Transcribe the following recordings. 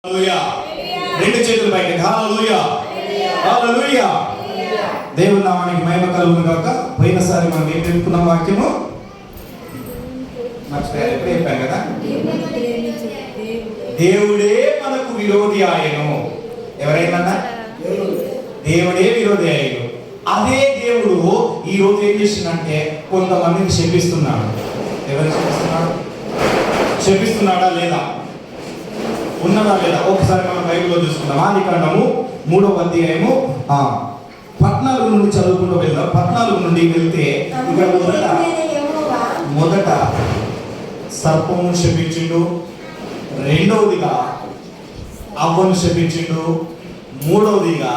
రెండు చేతుల పైకి హల్లెలూయా హల్లెలూయా. దేవుని నామానికి మహిమ కలుగును గాక. పోయినసారి మనం ఏం తెలుసుకున్నాం వాక్యము మర్చిపోయారు, ఎప్పుడు చెప్పాను కదా, దేవుడే మనకు విరోధి ఆయను. ఎవరైనా దేవుడే విరోధి ఆయను. అదే దేవుడు ఈ రోజు ఏం చేసిందంటే కొంతమందిని శపిస్తున్నాడు. ఎవరు శపిస్తున్నాడు? శపిస్తున్నాడా లేదా, ఉన్నదా లేదా? ఒకసారి మనం బైబిల్లో చూసుకుందాం. ఆదికాండము 3వ అధ్యాయము 14 నుండి చదువుకుంటూ వెళ్దాం. 14 నుండి వెళ్తే ఇక్కడ మొదట సర్పము శపించిండు, రెండవదిగా అవ్వను శపించిండు, మూడవదిగా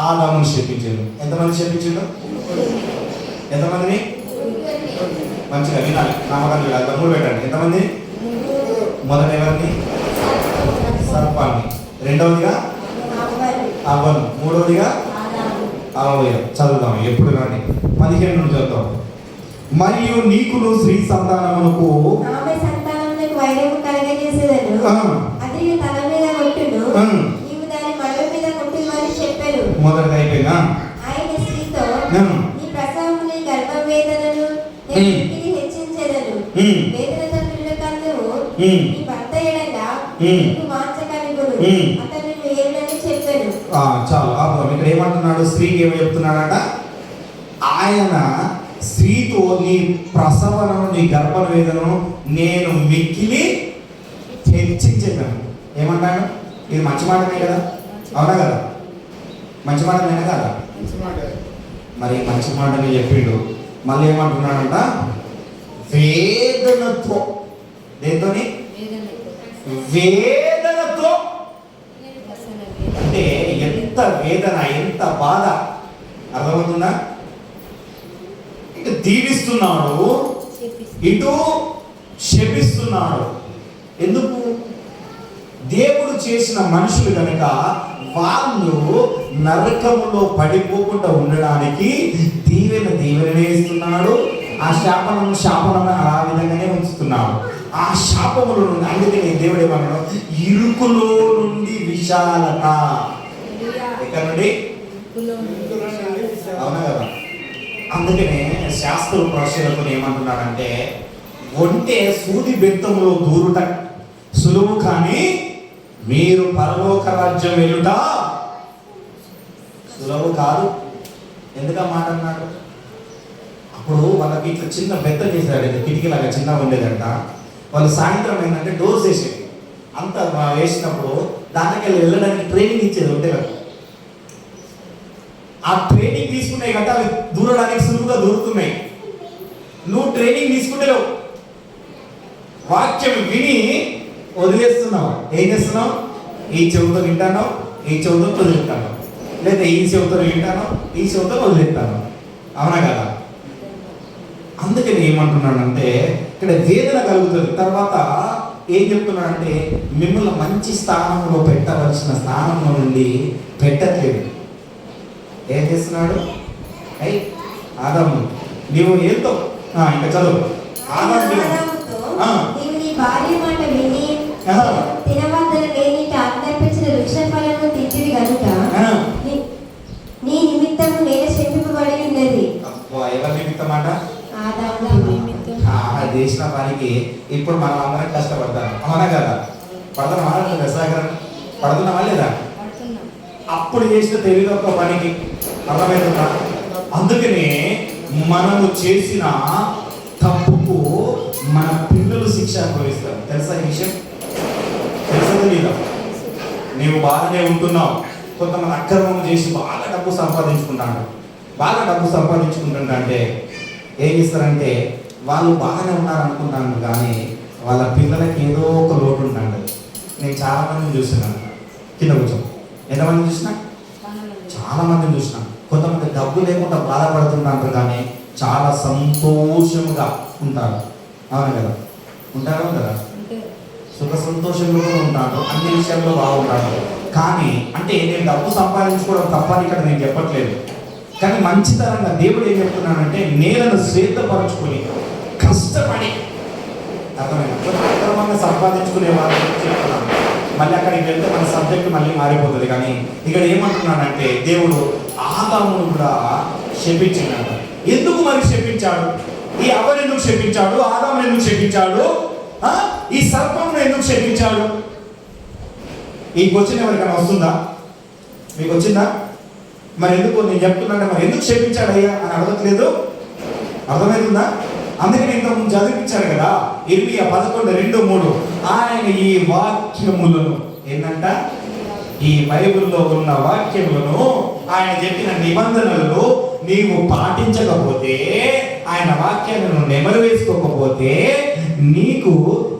ఆదామును శపించిండు. ఎంతమంది శపించిండు? ఎంతమందిని? మంచిగా వినాలి, నామకాలు వినాలి, తమ్ముడు పెట్టండి. ఎంతమంది? మొదట ఎవరిని? సర్పాన్ని, రెండవదిగా అవ్వను, మూడవదిగా ఆదాము. చదువుదాం ఎప్పుడు కానీ 15 నుండి చదువుతాం. మరియు నీకును స్త్రీ సంతానమునకు వైరము కలగజేసేదను, అది తల మీద కొట్టును, నీవు దాని మడమ మీద కొట్టుమని చెప్పాను. మొదటిగా అయిపోయినా ఆయన స్త్రీతో, నీ ప్రసవము నీ గర్భ వేదనను హెచ్చించెదను, వేదనతో పిల్లల కందువు, నీ భర్త ఎడల నీకు వాంఛ కలుగును, అతను నిన్ను ఏలునని చెప్పాను. చాలు ఆపుదాం. ఇక్కడ ఏమంటున్నాడు? స్త్రీకి ఏమో చెప్తున్నాడట, ఆయన స్త్రీతో నీ ప్రసవనను నీ గర్భ వేదనను నేను మిక్కిలి హెచ్చించేదాను. ఏమంటాడు? ఇది మంచి మాటనే కదా, అవునా కదా? మంచి మాటనే కదా. మరి మంచి మాటని చెప్పిండు. మళ్ళీ ఏమంటున్నాడంట? వేదనతో. దేంతోని? వేదనతో. అంటే ఎంత వేదన, ఎంత బాధ, అర్థమవుతుందా? ఇటు దీవిస్తున్నాడు, ఇటు శపిస్తున్నాడు. ఎందుకు? దేవుడు చేసిన మనుషులు కనుక వాళ్ళు నరకములో పడిపోకుండా ఉండడానికి దీవెననే ఇస్తున్నాడు, ఆ శాపనము ఆ విధంగానే ఉంచుతున్నాడు. ఆ శాపముల నుండి, అందుకనే దేవుడు ఏమన్నాడు? ఇరుకులో నుండి విశాలత. ఎక్కడ నుండి? అవునా కదా? అందుకనే శాస్త్ర ప్రశ్నలతో ఏమంటున్నాడంటే, ఒంటే సూది బెత్తములో దూరుట సులువు, కానీ మీరు పరలోక రాజ్యం వెళ్ళుట సులువు కాదు. ఎందుకు మాట అన్నాడు? అప్పుడు వాళ్ళకి ఇట్లా చిన్న బెత్త చేశాడు, కిటికీలాగా చిన్నగా ఉండేదంట. వాళ్ళు సాయంత్రం ఏంటంటే డోర్స్ వేసేది, అంత వేసినప్పుడు దానికి వెళ్ళడానికి ట్రైనింగ్ ఇచ్చేది ఉంటే కదా. ఆ ట్రైనింగ్ తీసుకున్నాయి కదా, అవి దూరడానికి సులువుగా దూరుతున్నాయి. నువ్వు ట్రైనింగ్ తీసుకుంటలేవు, వాక్యం విని వదిలేస్తున్నావు. ఏం చేస్తున్నావు? ఈ చెవుతో వింటాను, ఈ చెవుతో వదిలేస్తాను, లేదా ఈ చెవుతో వింటాను, ఈ చెవుతో వదిలేస్తాను. అవునా కదా? అందుకని ఏమంటున్నాడంటే ఇక్కడ వేదన కలుగుతుంది. తర్వాత ఏం చెప్తున్నాడంటే, మిమ్మల్ని మంచి స్థానంలో పెట్టవలసిన స్థానంలో నుండి పెట్టట్లేదు. ఏం చేస్తున్నాడు? ఆదాము నీవు ఏంతో ఇంకా చదువు. భార్య మాట విని తినవద్దన లేని ఆజ్ఞాపించిన వృక్ష ఫలము తింటివి కనుక నీ నిమిత్తము నేను శపింపబడి ఉన్నది. ఎవరి నిమిత్తమాట? చేసిన పనికి ఇప్పుడు మనం అందరం కష్టపడతాం. అవునా కదా? పడుతున్నామా? రసాగరం పడుతున్నామా లేదా? అప్పుడు చేసిన తెలియదు ఒక పనికి, అర్థమవుతుందా? అందుకనే మనము చేసిన తప్పుకు మన పిల్లలు శిక్ష అనుభవిస్తారు. తెలుసా ఈ విషయం? తెలుసా తెలీదా? నీవు బాగానే ఉంటున్నావు, కొంతమంది అక్రమం చేసి బాగా డబ్బు సంపాదించుకుంటాడు. బాగా డబ్బు సంపాదించుకుంటుంటే ఏం చేస్తారంటే, వాళ్ళు బాగానే ఉన్నారు అనుకుంటాను, కానీ వాళ్ళ పిల్లలకి ఏదో ఒక లోటు ఉంటాడు. నేను చాలా మందిని చూసినాను. కింద కూర్చో. ఎంతమంది చూసినా? చాలా మందిని చూసినా. కొంతమంది డబ్బు లేకుండా బాధపడుతుంటారు, కానీ చాలా సంతోషంగా ఉంటారు. అవును కదా? ఉంటారు కదా? సుఖ సంతోషంలో కూడా ఉంటాడు, అన్ని విషయాల్లో బాగుంటాడు. కానీ అంటే నేను డబ్బు సంపాదించుకోవడం తప్పని ఇక్కడ నేను చెప్పట్లేదు, కానీ మంచితనంగా దేవుడు ఏం చెప్తున్నానంటే, నేలను శ్వేతపరచుకొని కష్టపడి, అర్థమైనా అక్రమంగా సంపాదించుకునే వాళ్ళని చెప్తున్నాను. మళ్ళీ అక్కడికి వెళ్తే మన సబ్జెక్ట్ మళ్ళీ మారిపోతుంది. కానీ ఇక్కడ ఏమంటున్నాడంటే దేవుడు ఆదామును కూడా శపించాడు. ఎందుకు మరి శపించాడు? ఈ అవ్వను ఎందుకు శపించాడు? ఆదామును ఎందుకు శపించాడు? ఈ సర్పమును ఎందుకు శపించాడు? ఈ క్వశ్చన్ ఎవరికైనా వస్తుందా? మీకు వచ్చిందా? మరి ఎందుకు నేను చెప్తున్నాను, మరి ఎందుకు శపించాడు అయ్యా అని అడగట్లేదు? అర్థమవుతుందా? అందుకని ఇంతకుముందు చదివించాడు కదా, ఇర్మియా 11:2-3. ఆయన ఈ వాక్యములను ఏంటంట, ఈ బైబిల్లో ఉన్న వాక్యములను, ఆయన చెప్పిన నిబంధనలను నీవు పాటించకపోతే, ఆయన వాక్యాలను నెమరు వేసుకోకపోతే నీకు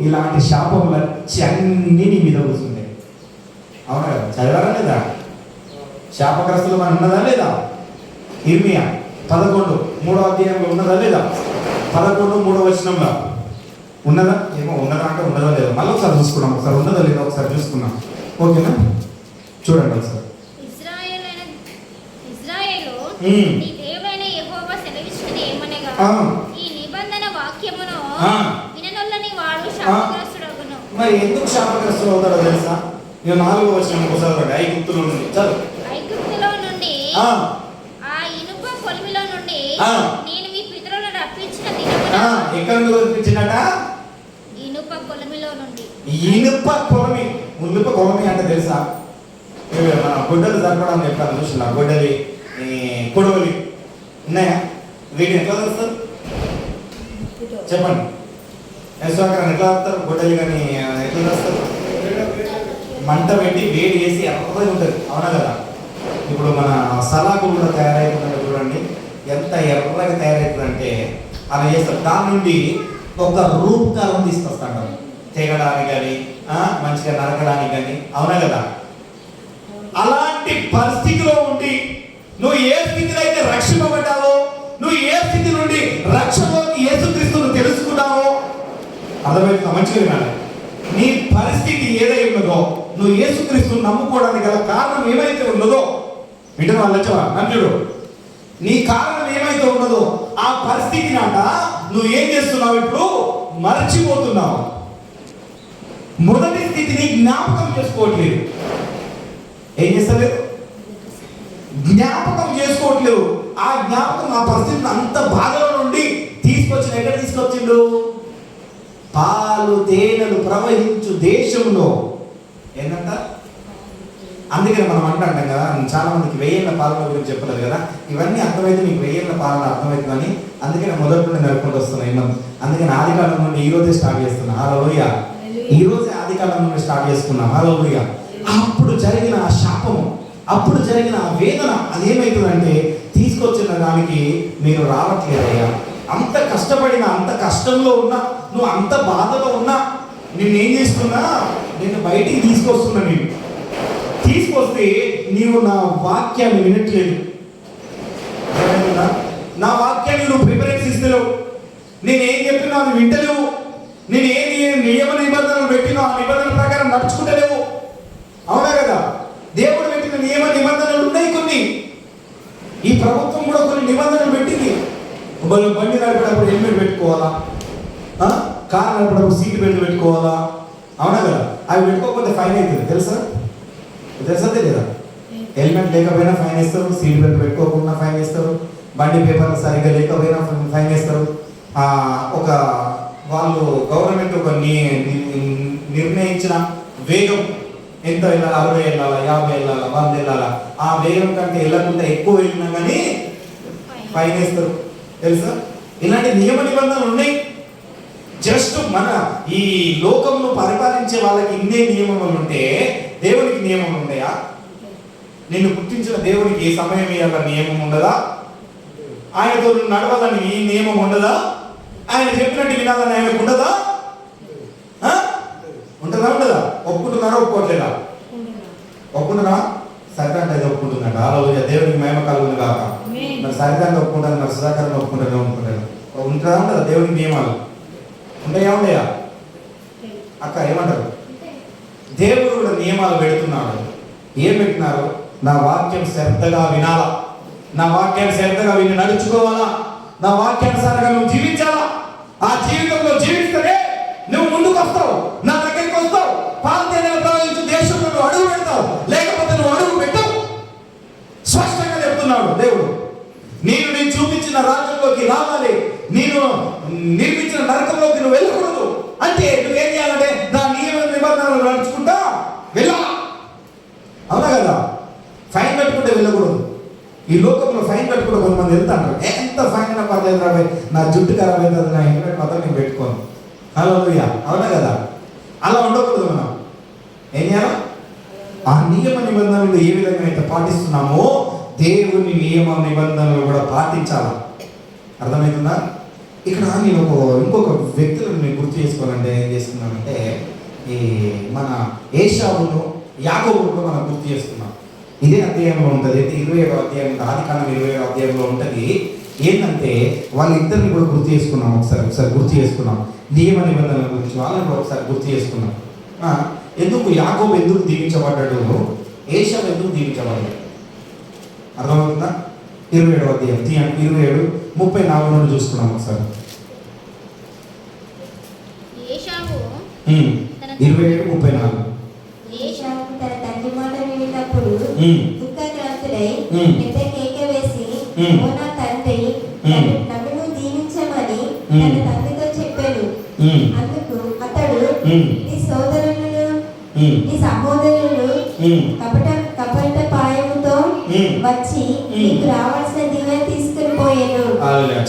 ఇలాంటి శాపములన్నీ అన్ని నీ మీద కూర్చుంటాయి. అవునా కదా? చదివారా లేదా? శాపగ్రస్తులు మనం ఉన్నదా లేదా? ఇర్మియా 11:3 ఉన్నదా లేదా? 11:3 ఉన్నదా? ఏమో ఉన్నదా అంటే ఉన్నదా లేదా? మళ్ళీ ఒకసారి చూసుకున్నాం. ఒకసారి ఉన్నదా లేదా ఒకసారి చూసుకున్నాం. ఓకేనా? చూడండి ఒకసారి. మరి ఎందుకు శాపగ్రస్తులు అవుతాడో తెలుసా? 4వ వచనం ఒకసారి ఐగుప్తులో నుండి చదువు. ఐగుప్తులో నుండి ఆ ఇనుప కొలిమిలో నుండి నేను మీ పితరులను రప్పించిన దినమున ఎక్కడ నుండి రప్పించినట? ఇనుప కొలిమిలో నుండి. ఇనుప కొలిమి. ఇనుప కొలిమి అంటే తెలుసా? మన గొడ్డలు జరపడం చెప్పాను చూసిన గొడ్డలి, కొడవలి ఉన్నాయా? వీటిని ఎట్లా చేస్తారు చెప్పండి. యశ్వాకరణ ఎట్లా చేస్తారు? గొడ్డలి కానీ ఎట్లా చేస్తారు? మంట పెట్టి వేడి చేసి ఎర్రగా ఉంటుంది. అవునా కదా? ఇప్పుడు మన సలాకు కూడా తయారవుతుందంటే చూడండి ఎంత ఎర్రగా తయారవుతుందంటే అలా చేస్తారు. దాని నుండి ఒక రూపకారం తీసుకొస్తాడు, తెగడానికి కానీ మంచిగా నరకడానికి కానీ. అవునా కదా? అలాంటి పరిస్థితిలో ఉండి నువ్వు ఏ స్థితిలో అయితే రక్షింపబడ్డావో, నువ్వు ఏ స్థితి నుండి రక్షణలోకి యేసుక్రీస్తును తెలుసుకున్నావో, అర్థమవుతుందా? మంచిగా వినాలి. నీ పరిస్థితి ఏదై ఉన్నదో, నువ్వు యేసుక్రీస్తును నమ్ముకోవడానికి గల కారణం ఏమైతే ఉన్నదో, వింటున్న వాళ్ళు వచ్చావా? నన్నుడు నీ కారణం ఏమైతే ఉన్నదో ఆ పరిస్థితి నాట నువ్వు ఏం చేస్తున్నావు? ఇప్పుడు మర్చిపోతున్నావు. మొదటి స్థితిని జ్ఞాపకం చేసుకోవట్లేదు. ఏం చేస్తలేదు? జ్ఞాపకం చేసుకోవట్లేదు. ఆ జ్ఞాపకం ఆ పరిస్థితిని అంత బాధలో నుండి తీసుకొచ్చిన ఎక్కడ తీసుకొచ్చిండు? పాలు తేనెలు ప్రవహించు దేశంలో. ఏంటంట? అందుకని మనం అంటాం కదా, చాలా మందికి 1000 పాలన గురించి చెప్పలేదు కదా. ఇవన్నీ అర్థమైతే మీకు 1000 పాలన అర్థమవుతుందని అందుకని మొదటి నుండి నడుపుకుంటూ వస్తున్నాయి. అందుకని ఆదికాలం నుండి ఈ రోజే స్టార్ట్ చేస్తున్నా. హల్లెలూయా. ఈ రోజే ఆదికాలం నుండి స్టార్ట్ చేసుకున్నాం. హల్లెలూయా. అప్పుడు జరిగిన ఆ శాపము, అప్పుడు జరిగిన ఆ వేదన అదేమవుతుందంటే తీసుకొచ్చిన దానికి మీరు రావట్లేదయ్యా. అంత కష్టపడినా, అంత కష్టంలో ఉన్నా, నువ్వు అంత బాధలో ఉన్నా, నిన్నేం చేస్తున్నా, నేను బయటికి తీసుకొస్తున్నా. నేను తీసుకొస్తే నీవు నా వాక్యాన్ని వినట్లేదు. నా వాక్యాన్ని నువ్వు ప్రిఫరెన్స్ ఇస్తలేవు. నేనేం చెప్పినా అది వింటలేవు. నేను ఏ నియమ నిబంధనలు పెట్టినా ఆ నిబంధనల ప్రకారం నడుచుకుంటలేవు. అవునా కదా? దేవుడు పెట్టిన నియమ నిబంధనలు ఉన్నాయి కొన్ని. ఈ ప్రభుత్వం కూడా కొన్ని నిబంధనలు పెట్టింది. బండి నడిపేటప్పుడు హెల్మెట్ పెట్టుకోవాలా, కార్ నడిపేటప్పుడు సీట్ బెల్ట్ పెట్టుకోవాలా. అవునా కదా? అవి పెట్టుకోకపోతే ఫైన్ అవుతుంది. తెలుసా? తెలియదా? హెల్మెట్ లేకపోయినా ఫైన్ వేస్తారు, సీట్ బెల్ట్ పెట్టుకోకుండా ఫైన్ వేస్తారు, బండి పేపర్లు సరిగ్గా లేకపోయినా ఫైన్ వేస్తారు. ఒక వాళ్ళు గవర్నమెంట్ ఒక నిర్ణయించిన వేగం ఎంత వెళ్ళాలి, 60 వెళ్ళాలా, 50 వెళ్ళాలా, 100 వెళ్ళాలా, ఆ వేగం కంటే వెళ్ళకుండా ఎక్కువ వెళ్ళినా కానీ ఫైన్ వేస్తారు. తెలుసా? ఇలాంటి నియమ నిబంధనలు ఉన్నాయి. జస్ట్ మన ఈ లోకంలో పరిపాలించే వాళ్ళకి ఇన్నే నియమములు ఉంటే దేవునికి నియమం ఉన్నాయా? నిన్ను పుట్టించిన దేవునికి ఏ సమయం ఇవ్వాల నియమం ఉండదా? ఆయనతో నడవాలని ఈ నియమం ఉండదా? ఆయన చెప్పినట్టు వినాలని ఆయనకు ఉండదా? ఉంటుందా? ఉండదా? ఒప్పుకుంటున్నారా? ఒప్పుకోవట్లేదా? ఒప్పుకుంటున్నా? సరికాంత అయితే ఒప్పుకుంటున్నాడు. ఆ రోజు దేవునికి మహిమ కలుగును కాక. మరి సరికాంత ఒప్పుకుంటాను, మరి సుధాకరణ ఒప్పుకుంటాను. ఉంటుందా? ఉండదా? దేవునికి నియమాలు ఉంటాయా? ఉండయా? అక్క ఏమంటారు? దేవుడు కూడా నియమాలు పెడుతున్నాడు. ఏం పెట్టినారు? నా వాక్యం శ్రద్ధగా వినాలా, నా వాక్యాన్ని శ్రద్ధగా విని నడుచుకోవాలా, నా వాక్యానుసారంగా నువ్వు జీవించాలా. ఆ జీవితంలో జీవిస్తేనే నువ్వు ముందుకు వస్తావు, నా దగ్గరికి వస్తావు. పాలు తేనెలు ప్రవహించు నిర్మించిన నరకంలోకి నువ్వు వెళ్ళకూడదు. అంటే నువ్వేం చేయాలంటే నా నియమ నిబంధనలు నడుచుకుంటా వెళ్ళాలా, అవునా కదా? ఫైన్ కట్టుకుంటే వెళ్ళకూడదు. ఈ లోకంలో ఫైన్ కట్టుకుంటే కొంతమంది వెళ్తాంటారు, ఎంత ఫైన్ అయినా పర్లేదు రాబోయే, నా జుట్టు ఖరాబ్ అవుతుంది, నా ఇంటర్నెట్ మాత్రం నేను పెట్టుకోను. హల్లెలూయా, అవునా కదా? అలా ఉండకూడదు. మనం ఏం చేయాలి? ఆ నియమ నిబంధనలు ఏ విధంగా అయితే పాటిస్తున్నామో దేవుని నియమ నిబంధనలు కూడా పాటించాలి. అర్థమవుతుందా? ఇక్కడ నేను ఇంకొక వ్యక్తులను నేను గుర్తు చేసుకోవాలంటే ఏం చేస్తున్నానంటే, ఈ మన ఏశావును యాకోబును మనం గుర్తు చేసుకున్నాం. ఇదే అధ్యాయంలో ఉంటుంది, 27వ అధ్యాయం, ఆదికాండం 27వ అధ్యాయంలో ఉంటుంది. ఏంటంటే వాళ్ళిద్దరిని కూడా గుర్తు చేసుకున్నాం. ఒకసారి గుర్తు చేసుకున్నాం. నియమ నిబంధనల గురించి వాళ్ళని కూడా ఒకసారి గుర్తు చేసుకున్నాం. ఎందుకు యాకోబు ఎందుకు దీవించబడ్డాడు, ఏశావు ఎందుకు దీవించబడ్డాడు అర్థమవుతుందా? 27వ అధ్యాయం 27:34 నుండి చూసుకున్నాం ఒకసారి. ఏశావు 27:34. ఏశావు తన తండ్రి మాట వినినప్పుడు దుఃఖగ్రస్తుడై పెద్ద కేక వేసి, ఓ నా తండ్రి, నన్ను దీవించమని తన తండ్రితో చెప్పాడు. అందుకు అతడు, నీ సోదరులను నీ సహోదరులు కపటపాయముతో వచ్చి నీకు రావాల్సిన దీవెన తీసుకుని పోయాను.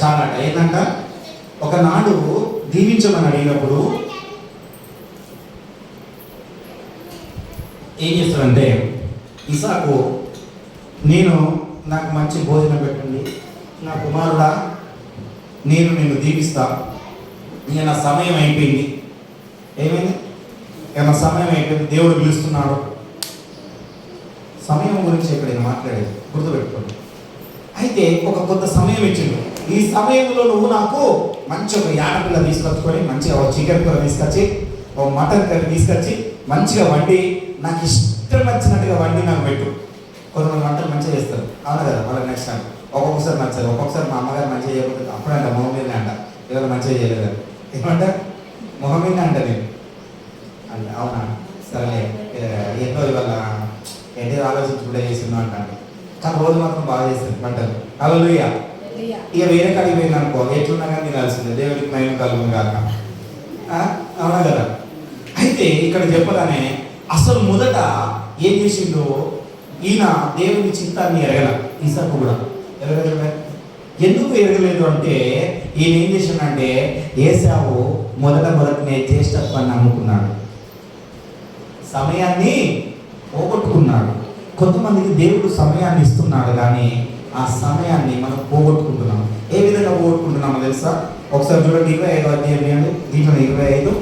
చాలా ఏంటంట, ఒకనాడు దీవించమని అడిగినప్పుడు ఏం చేస్తాడంటే, ఇసాకు నాకు మంచి భోజనం పెట్టండి, నా కుమారుడా నేను నిన్ను దీవిస్తా, ఇక నా సమయం అయిపోయింది. ఏమైంది? ఇక నా సమయం అయిపోయింది, దేవుడు పిలుస్తున్నాడు. సమయం గురించి ఇక్కడ మాట్లాడేది గుర్తుపెట్టుకోండి. అయితే ఒక కొంత సమయం ఇచ్చిండు. ఈ సమయంలో నువ్వు నాకు మంచి ఒక యాడపిల్ల తీసుకొచ్చుకొని, మంచిగా ఒక చికెన్ కూర తీసుకొచ్చి, ఒక మటన్ కర్రీ తీసుకొచ్చి మంచిగా వండి, నాకు ఇష్టం వచ్చినట్టుగా వండి నాకు పెట్టు. కొంతమంది వంటలు మంచిగా చేస్తారు, అవును కదా? వాళ్ళకి నెక్స్ట్ టైం ఒక్కొక్కసారి నచ్చదు. ఒక్కొక్కసారి మా అమ్మగారు మంచిగా చేయకపోతే అప్పుడంట మొహం మీదనే అంట, ఇవాళ మంచిగా చేయలేదు ఏమంట, మొహం మీదనే అంట నేను అంటే, అవునా సరే ఏంటో ఇవాళ ఏంటి ఆలోచించుకుంటే చేసిందో అంటాను. కానీ రోజు మాత్రం బాగా చేస్తుంది వంటలు. హల్లెలూయా. ఇక వేరే కాడికి పోయింది అనుకో, ఎట్లున్నా కానీ తినాల్సిందే, దేవుడికి మహిమ కలుగును గాక. అవునా కదా? అయితే ఇక్కడ చెప్పగానే అసలు మొదట ఏం చేసిందో, ఈయన దేవుని చిత్తాన్ని ఎరగల. ఇసాకు కూడా ఎరగలేదు. ఎందుకు ఎరగలేదు అంటే, ఈయన ఏం చేసిందంటే, ఏశావు మొదటనే జ్యేష్ఠత్వాన్ని నమ్ముకున్నాడు, సమయాన్ని పోగొట్టుకున్నాడు. కొంతమందికి దేవుడు సమయాన్ని ఇస్తున్నాడు, కానీ ఆ సమయాన్ని మనం పోగొట్టుకుంటున్నాం. ఏ విధంగా పోగొట్టుకుంటున్నామో తెలుసా? ఒకసారి చూడండి, 25వ అధ్యాయం చేయండి. దీంట్లో 25:30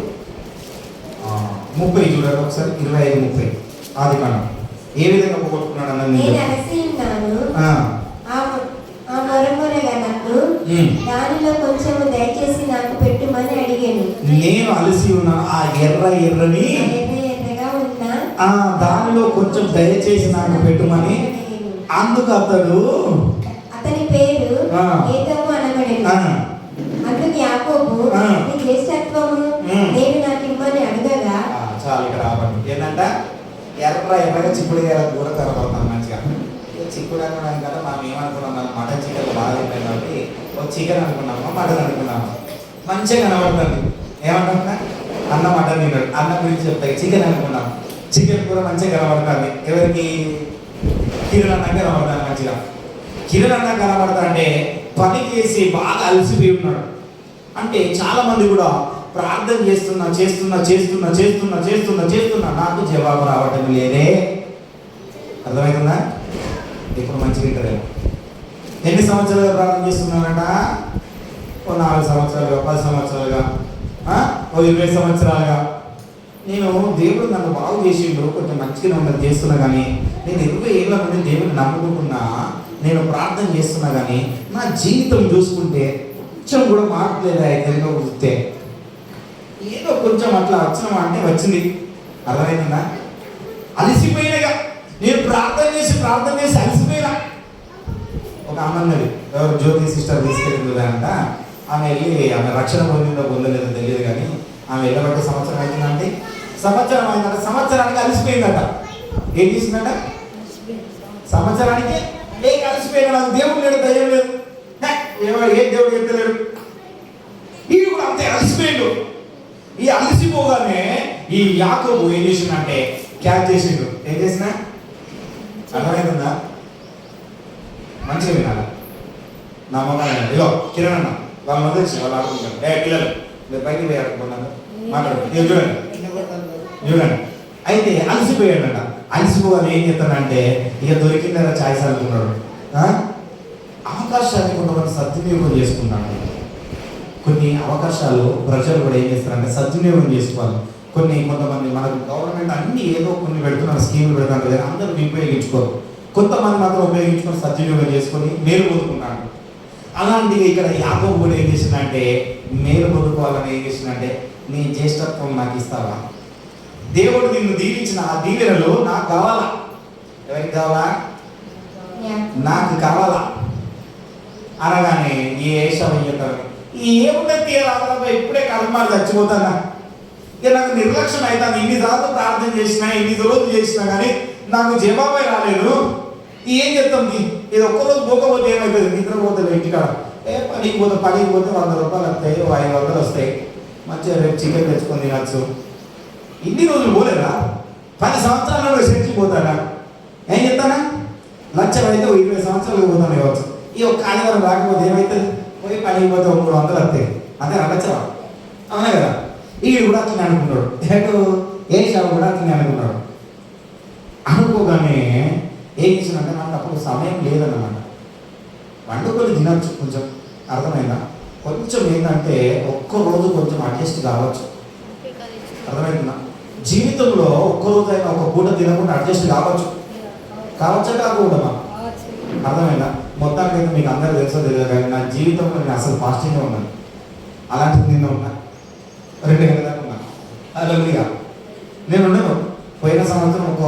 చూడండి ఒకసారి. 25:30 ఆదికాండం ఏ విధంగా పోగొట్టుకున్నాడు అన్నది. దానిలో కొంచెము దయచేసి నాకు పెట్టుమని అడిగాను. నేను అలసి ఉన్న ఆ ఎర్రని దానిలో కొంచెం దయచేసి నాకు పెట్టుమని. అందుకు అతని పేరు ఏదోము అనబడెను. అందుకు యాకోబు, నీ జ్యేష్ఠత్వము నేను నాకు ఇమ్మని అడగగా. చాలు, ఇక్కడ రాబడి ఏంటంట, ఎర్రగా చిక్కుడుగా దూరం కనబడుతుంది మంచిగా. చిక్కుడు అనుకున్నాం కదా, మనం ఏమనుకున్నాం, మనం మటన్ చికెన్ బాగా తింటాం కాబట్టి ఒక చికెన్ అనుకున్నామా మటన్ అనుకున్నామా, మంచిగా కనబడుతుంది. ఏమంటున్నా, అన్న మటన్ తిన్నాడు, అన్న గురించి చెప్తాయి. చికెన్ అనుకున్నాం, చికెన్ కూర మంచిగా కనబడుతుంది. ఎవరికి? కిరణ్ అన్న కనబడతాను మంచిగా. కిరణ్ అన్న కనబడతా అంటే పని చేసి బాగా అలసిపోయి ఉన్నాడు. అంటే చాలా మంది కూడా ప్రార్థన చేస్తున్నా నాకు జవాబు రావటం లేదే. అర్థమవుతుందా? ఇప్పుడు మంచిగా వింటారేమో. ఎన్ని సంవత్సరాలుగా ప్రార్థన చేస్తున్నానంట? ఓ 4 సంవత్సరాలుగా, 10 సంవత్సరాలుగా, ఓ 20 సంవత్సరాలుగా. నేను దేవుడు నన్ను బాగు చేసిండు, కొంచెం మంచిగా ఉన్నది చేస్తున్నా, కానీ నేను 20 ఏళ్ళ నుండి దేవుడిని నమ్ముకుంటున్నా, నేను ప్రార్థన చేస్తున్నా, కానీ నా జీవితం చూసుకుంటే కొంచెం కూడా మార్పు లేదా? తెలుగులో చూస్తే ఏదో కొంచెం అట్లా వచ్చినామా అంటే వచ్చింది. అర్థమైందా? అలసిపోయినగా నేను ప్రార్థన చేసి అలసిపోయినా. ఒక అమ్మన్నది, ఎవరు జ్యోతి సిస్టర్ తీసుకెళ్ళింది అంట. ఆమె రక్షణ పొందలేదో తెలియదు, కానీ ఆమె వెళ్ళబట్టి సంవత్సరం అవుతుందంటే, సంవత్సరానికి అలసిపోయిందట. ఏం చేసిందట? సంవత్సరానికి అలసిపోయినా. నాకు దేవుడు లేడు, దయ్యం లేదు, ఏ దేవుడు ఎత్తలేడు. ఈ కూడా అంతే అలసిపోయిండు. ఈ అలసిపోగానే ఈ యాకోబు ఏం చేసిందంటే క్యాచ్ చేసిండు. ఏం చేసినా అర్థమైందా? మంచిగా వినాలి. నా మొబైల్ ఇగో కిరణ్ అన్న వాళ్ళ మధ్య వచ్చి వాళ్ళు ఆడుకుంటారు. పిల్లలు మీరు బయటికి పోయి ఆడుకున్నాను మాట్లాడు. చూడండి అయితే అలసిపోయాడట. అలసిపోగానే ఏం చేస్తాడంటే ఇక దొరికిందరా ఛాయిస్ అనుకున్నాడు. అవకాశాన్ని కొంతమంది సద్వినియోగం చేసుకుంటాడు. కొన్ని అవకాశాలు ప్రజలు కూడా ఏం చేస్తారంటే సద్వినియోగం చేసుకోవాలి. కొంతమంది మనకు గవర్నమెంట్ అన్ని ఏదో కొన్ని పెడుతున్నారు, స్కీములు పెడుతున్నారు కదా, అందరూ ఉపయోగించుకోరు. కొంతమంది మాత్రం ఉపయోగించుకొని సద్వినియోగం చేసుకొని మేలు పొందుకున్నాడు. అలాంటివి ఇక్కడ యాకోబు కూడా ఏం చేసిందంటే మేలు పొందుకోవాలని ఏం చేసిందంటే నీ జ్యేష్ఠత్వం నాకు ఇస్తావా, దేవుడు నిన్ను దీవించిన ఆ దీవెనలు నాకు కావాలా. ఎవరికి కావాలా? నాకు కావాలా అనగానే ఈ ఏషావు చెప్తారు ఏముంటే ఇప్పుడే కర్మాలు చచ్చిపోతానా, ఇక నాకు నిర్లక్ష్యం అవుతాను. ఇన్నిసార్లు ప్రార్థన చేసినా ఇన్ని రోజులు చేసినా కానీ నాకు జవాబే రాలేదు. ఏం చెప్తాం? ఇది ఒక్కరోజు పోకపోతే ఏమవుతుంది? నిద్రపోతుంది ఇంటికాడ. పనికి పోతే 100 రూపాయలు వస్తాయి, 500 వస్తాయి. మంచిగా రేపు చికెన్ తెచ్చుకొని తినచ్చు. ఇన్ని రోజులు పోలేదా? 10 సంవత్సరాలలో చచ్చిపోతానా? ఏం చెప్తానా? లక్షలు అయితే 20 సంవత్సరాలు పోతాను కావచ్చు. ఈ ఒక్క ఆదివారం రాకపోతే ఏమవుతుంది? పోయి పనికి పోతే 300 వస్తాయి. అంతే లక్షవా? అవునా కదా? ఈడు కూడా అట్లనే అనుకున్నాడు. ఏషావు కూడా అట్లనే అనుకున్నాడు. అనుకోగానే ఏం చేసినంటే నాకు అప్పుడు సమయం లేదన్నమాట. వండుకొని తినచ్చు, కొంచెం అర్థమైందా? కొంచెం ఏంటంటే ఒక్కరోజు కొంచెం అడ్జస్ట్ కావచ్చు. అర్థమైందా? జీవితంలో ఒక్కరోజైనా ఒక పూట తినకుండా అడ్జస్ట్ కావచ్చా కాకూడదమ్మా? అర్థమైందా? మొత్తానికి అయితే మీకు అందరూ తెలుసో తెలియదు కానీ నా జీవితంలో నేను అసలు ఫాస్టింగ్గా ఉన్నాను. అలాంటిది నిన్న ఉన్నా 2 గంటల దాకా ఉన్నాను. అలా నేను ఉన్నాను. పోయిన సంవత్సరం ఒక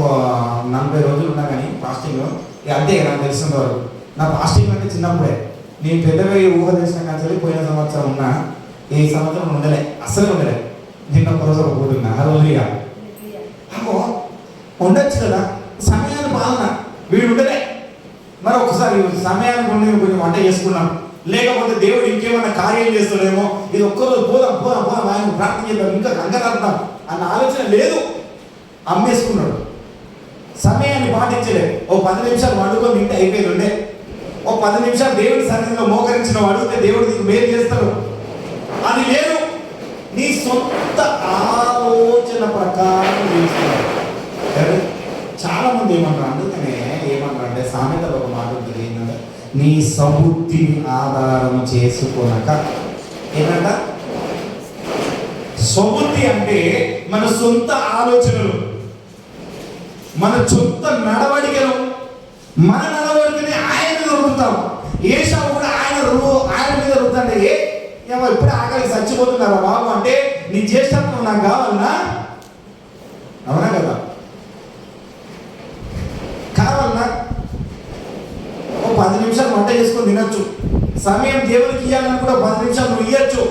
40 రోజులు ఉన్నా కానీ ఫాస్టింగ్. అంతే నాకు తెలిసిన వరకు. నా ఫాస్టింగ్ అంటే చిన్నప్పుడే. నేను పెద్దగా ఊహ తెలిసిన కానీ పోయిన సంవత్సరం ఉన్నా. ఈ సంవత్సరం ఉండలే, అసలు ఉండలే. నిన్న ఒక రోజు ఒక పూట ఉన్నా. హల్లెలూయా. ఉండొచ్చు కదా, సమయాన్ని పాలన. వీడు ఉండలే. మరి ఒకసారి సమయానికి ఉండి కొంచెం వంట చేసుకున్నాం, లేకపోతే దేవుడు ఇంకేమైనా కార్యం చేస్తాడేమో, ఇది ఒక్కరోజు పోదాం ఆయన ప్రార్థన చేద్దాం, ఇంకా కంగారుతాం అన్న ఆలోచన లేదు. అమ్మేసుకున్నాడు. సమయాన్ని పాటించలేదు. ఓ 10 నిమిషాలు వండుకొని తింటే అయిపోయింది ఉండే. ఓ 10 నిమిషాలు దేవుడి సన్నిధిలో మోకరించిన అడిగితే దేవుడు నీకు మేలు చేస్తాడు. అది లేదు. నీ సొంత ఆలోచన ప్రకారం చేస్తున్నాడు. చాలా మంది ఏమంటారు? అందుకనే ఏమంటారు అంటే సామెతలో ఒక మాట ఉంటుంది ఏంటంటే నీ సబుద్ధిని ఆధారం చేసుకోనక. ఏంటంట? సబుద్ధి అంటే మన సొంత ఆలోచనలు, మన సొంత నడవడికలు. మన నడవడికని ఆయన మీద రుద్దుతాం. ఏషావు కూడా ఆయన మీద రుద్దంటే ఏమో ఇప్పుడే ఆకలికి చచ్చిపోతున్నారా బాబు అంటే నీ జ్యేష్ఠత్వం నాకు కావాలన్నా? అవునా కదా? కావాలన్నా? ఓ 10 నిమిషాలు వంట చేసుకొని తినొచ్చు. సమయం దేవునికి ఇవ్వాలని కూడా 10 నిమిషాలు నువ్వు ఇవ్వచ్చు.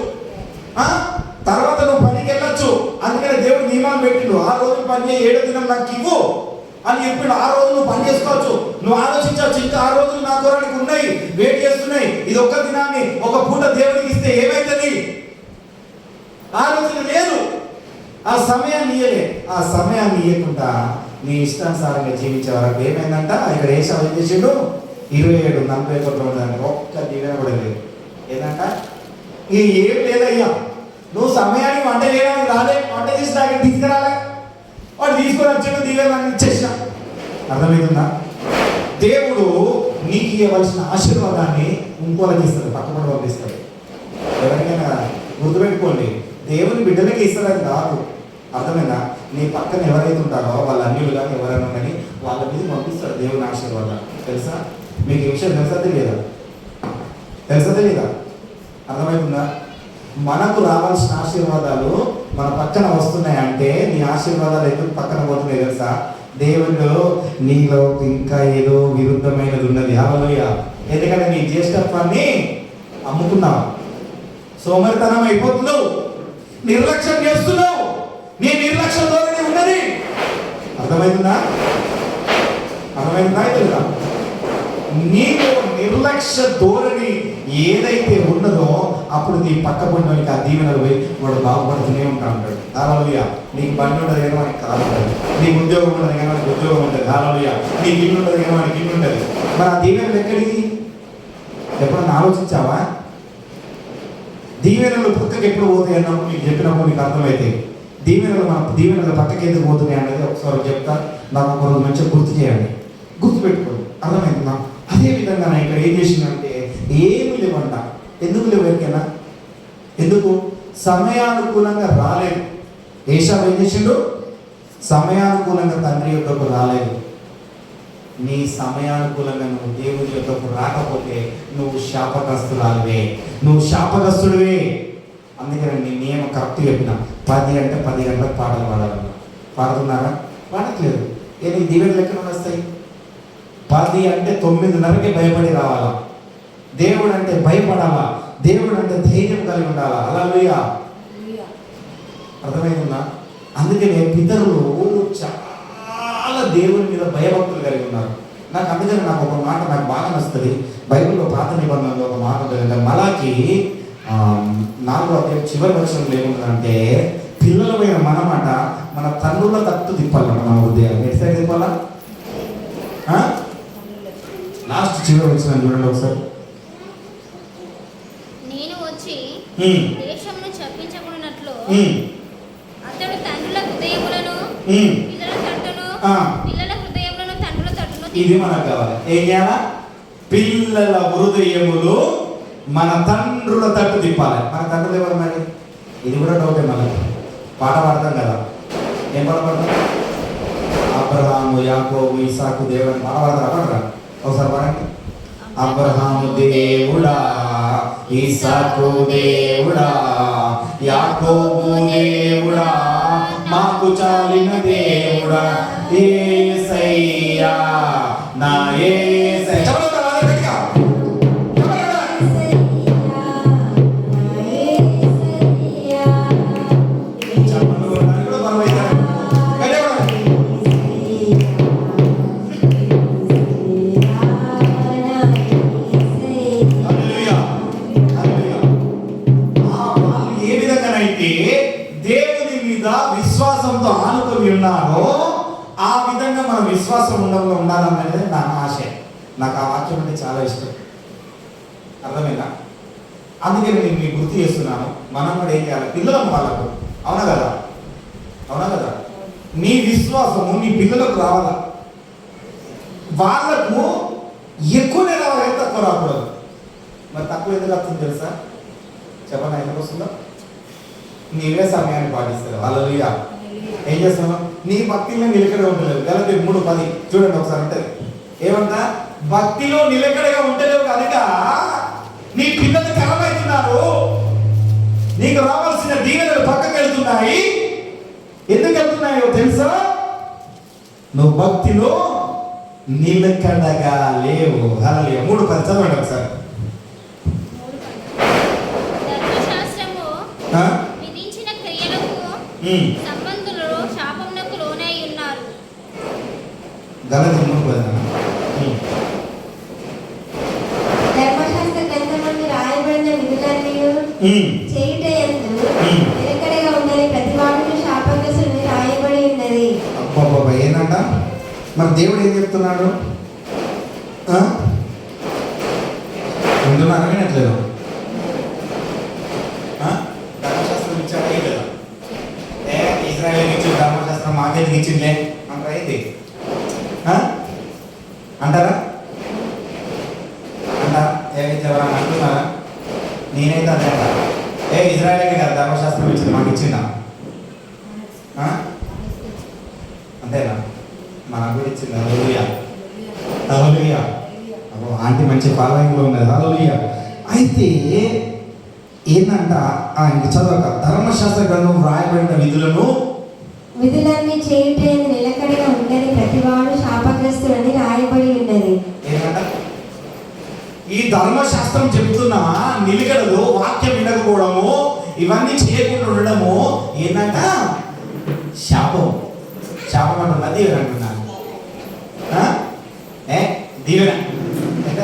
తర్వాత నువ్వు పనికి వెళ్ళొచ్చు. అందుకనే దేవుడు నియమాలు పెట్టిండు. 6 రోజులు పని చేయి, 7వ దినం నాకు ఇవ్వు అని చెప్పిండు. 6 రోజులు నువ్వు పని చేసుకోవచ్చు. నువ్వు ఆలోచించవచ్చు, ఇంకా 6 రోజులు నా కొరకు ఉన్నాయి, వెయిట్ చేస్తున్నాయి. ఇది ఒక్క దినాన్ని ఒక పూట దేవుడికి ఇస్తే ఏమైతుంది? ఆలోచన లేదు. ఆ సమయాన్ని ఇయ్యలే. ఆ సమయాన్ని ఇవ్వకుండా నీ ఇష్టానుసారంగా జీవించే వరకు ఏమైందంట? ఇక్కడ ఏషావు ఏం చేసిండు? 27 40 కోట్ల ఉంటుందంట. ఒక్క దీవెన కూడా లేదు. ఏంటంట? ఏం లేదయ్యా, నువ్వు సమయానికి వంట చేయడానికి రాలే, వంట చేసి దానికి తీసుకురాలే, వాడు తీసుకొని వచ్చాడు, దీవెనని ఇచ్చేసిన. అర్థమవుతుందా? దేవుడు నీకు ఇవ్వవలసిన ఆశీర్వాదాన్ని ఇంకోళ్ళకి ఇస్తాడు, పక్కపడి పంపిస్తాడు. ఎవరికైనా గుర్తుపెట్టుకోండి, దేవుని బిడ్డలకి ఇస్తాడని కాదు. అర్థమైందా? నీ పక్కన ఎవరైతే ఉంటారో వాళ్ళ అన్యులు కానీ ఎవరైనా కానీ వాళ్ళ మీద పంపిస్తాడు దేవుని ఆశీర్వాదం. తెలుసా? మీకు ఈ విషయం తెలుసా తెలియదా? అర్థమవుతుందా? మనకు రావాల్సిన ఆశీర్వాదాలు మన పక్కన వస్తున్నాయంటే నీ ఆశీర్వాదాలు ఎందుకు పక్కన పోతున్నాయి తెలుసా? దేవుడు నీలో ఇంకా ఏదో విరుద్ధమైనది ఉన్నది. హల్లెలూయా. ఎందుకంటే నీ జ్యేష్ఠత్వాన్ని అమ్ముకున్నావు, సోమరితనం అయిపోతున్నావు, నిర్లక్ష్యం చేస్తున్నావు. నీ నిర్లక్ష్యంలోనే ఉన్నది. అర్థమవుతుందా? తెలుసా? నీకు నిర్లక్ష్య ధోరణి ఏదైతే ఉన్నదో అప్పుడు నీ పక్క పొందడానికి ఆ దీవెనలు పోయి వాడు బాగుపడుతూనే ఉంటాడు. హల్లెలూయా. నీకు బండి ఉండదు కానీ వాడికి కారు ఉంటుంది, నీకు ఉద్యోగం ఉండదు కానీ వాడికి ఉద్యోగం ఉంటుంది. హల్లెలూయా. నీకు ఇల్లు ఉండదు కానీ వాడికి ఇల్లు ఉంటుంది. మరి ఆ దీవెనలు ఎక్కడికి? ఎప్పుడన్నా ఆలోచించావా? దీవెనలు పక్కకి ఎప్పుడు పోతాయి అన్నప్పుడు నీకు చెప్పినప్పుడు నీకు అర్థమైతే దీవెనలు పక్కకి ఎందుకు పోతున్నాయి అనేది ఒకసారి చెప్తా. నాకు ఒకరోజు మంచిగా గుర్తు చేయండి, గుర్తుపెట్టుకోండి. అర్థమవుతుందా? అదేవిధంగా నా ఇక్కడ ఏం చేసిందంటే ఏమి లేవంట. ఎందుకు లేవు ఎరికైనా? ఎందుకు? సమయానుకూలంగా రాలేదు. ఏషావు ఏం చేసిండు? సమయానుకూలంగా తండ్రి యొక్కకు రాలేదు. నీ సమయానుకూలంగా నువ్వు దేవుని యొక్కకు రాకపోతే నువ్వు శాపగ్రస్తురాలివే, నువ్వు శాపగ్రస్తుడివే. అందుకని నీ నియమం కరెక్ట్ చెప్పిన 10 అంటే 10 గంటలకు పాటలు పాడాలన్నా. పాడుతున్నారా? పాడట్లేదు. ఏ దీవెనలు ఎక్కడ వస్తాయి? 10 అంటే 9:30కి భయపడి రావాలా. దేవుడు అంటే భయపడాలా, దేవుడు అంటే ధైర్యం కలిగి ఉండాలా. హల్లెలూయా. అర్థమైందా? అందుకనే పితరులు చాలా దేవుని మీద భయభక్తులు కలిగి ఉన్నారు. అందుకని నాకు ఒక మాట నాకు బాగా నచ్చుతుంది. బైబిల్లో పాత నిబంధనలో ఒక మాట ఉంటుంది. మలాకి 4వ అధ్యాయం చివరి వచనంలో ఏముంటుందంటే, పిల్లలమైన మనమాట మన తన్నుల తట్టు తిప్పాలన్నమాట. మన ఉదయం ఎటు సైడ్ తిప్పాలా? లాస్ట్ చివరి వచనం చూడండి ఒకసారి. నేను వచ్చి దేశమును చెప్పించకున్నట్లు అతడు తండ్రుల హృదయములను పిల్లల తట్టును, పిల్లల హృదయములను తండ్రుల తట్టును. ఇది మనకు కావాలి. ఏం చేయాలా? పిల్లల హృదయములు మన తండ్రుల తట్టు తిప్పాలి. మన తండ్రులు ఎవరు మరి? ఇది కూడా డౌటే. మనకి పాట పాడతాం కదా. ఏం పాట పాడతాం? అబ్రహాము, యాకోబు, ఇసాకు దేవుడు పాట పాడతారా? పాడరా ఒకసారి పాడండి. అబ్రహాము దేవుడా, ఇసాకు దేవుడా, యాకోబు దేవుడా, మాకు చాలిన దేవుడా, యేసయ్యా నా యేసయ్యా. విశ్వాసంతో ఆనుకొని ఉన్నారో ఆ విధంగా మనం విశ్వాసం ఉండాలనేది నా ఆశ. నాకు ఆ వాక్యం అంటే చాలా ఇష్టం. అర్థమైందా? అందుకే నేను మీకు గుర్తు చేస్తున్నాను. మనం కూడా ఏం చేయాలి? పిల్లలకు వాళ్ళకు. అవునా కదా? అవునా కదా? నీ విశ్వాసము నీ పిల్లలకు రావాలా. వాళ్ళకు ఎక్కువనే రావాలి, తక్కువ రాకూడదు. మరి తక్కువ ఎందుకు వస్తుంది తెలుసా? చెప్పనా ఎందుకు వస్తుందో? నీవే సమయాన్ని పాటిస్తారు. హల్లెలూయా. ఏం చేస్తున్నావు? నీ భక్తిలో నిలకడగా ఉండలేవు. గలతీ 3:10 చూడండి ఒకసారి. ఉంటుంది ఏమంటా? భక్తిలో నిలకడగా ఉండలేవు కనుక నీ పిల్లలు కలమవుతున్నారు. నీకు రావాల్సిన దీవెనలు పక్కకు వెళ్తున్నాయి. ఎందుకు వెళ్తున్నాయో తెలుసా? నువ్వు భక్తిలో నిలకడగా లేవు. హల్లెలూయా. 3:10 చదవండి ఒకసారి. విధించిన క్రియలకు సంబంధులు శాపమునకు లోనై ఉన్నారు. ధర్మశాస్త్ర గ్రంథమందు రాయబడిన విధులన్నీ చేయుటయందు నిలకడగా ఉండని ప్రతి వాడును శాపగ్రస్తుడని రాయబడి ఉన్నది. అబ్బబ్బబ్బా ఏంటంట? మరి దేవుడు ఏం చెప్తున్నాడు? వింటున్నారా? వినట్లేదు? ధర్మశాస్త్రం ఇచ్చాడే కదా. ఇజ్రాయేల్ ఇచ్చి ధర్మశాస్త్రం మాకెందుకు ఇచ్చిందే అంటారా? ఏంటి అంటారా? ఎవరన్నా అంటున్నారా? నేనైతే అంతే అంట. ఇజ్రాయేల్కి కదా ధర్మశాస్త్రం ఇచ్చింది, మాకు ఇచ్చిందా? అంతేనా? మనకు కూడా ఇచ్చింది. హల్లెలూయా. హల్లెలూయా. అబ్బో ఆంటీ మంచి ఫాలోయింగ్లో ఉన్నది. హల్లెలూయా. అయితే ఏంటంట? ఇంక చదవక ధర్మశాస్త్ర గ్రంథం రాయబడిన విధులన్నీ చేయుటయందు నిలకడగా ఉండని ప్రతివాడు శాపగ్రస్తుడని రాయబడి ఉన్నది. ఏంటంట? ఈ ధర్మశాస్త్రం చెబుతున్న నిలకడలు, వాక్యం వినకపోవడము, ఇవన్నీ చేయకుండా ఉండడము ఏంటంట? శాపం. శాపం అంటున్నా, దీవెన అంటున్నా. దీవెన అంటే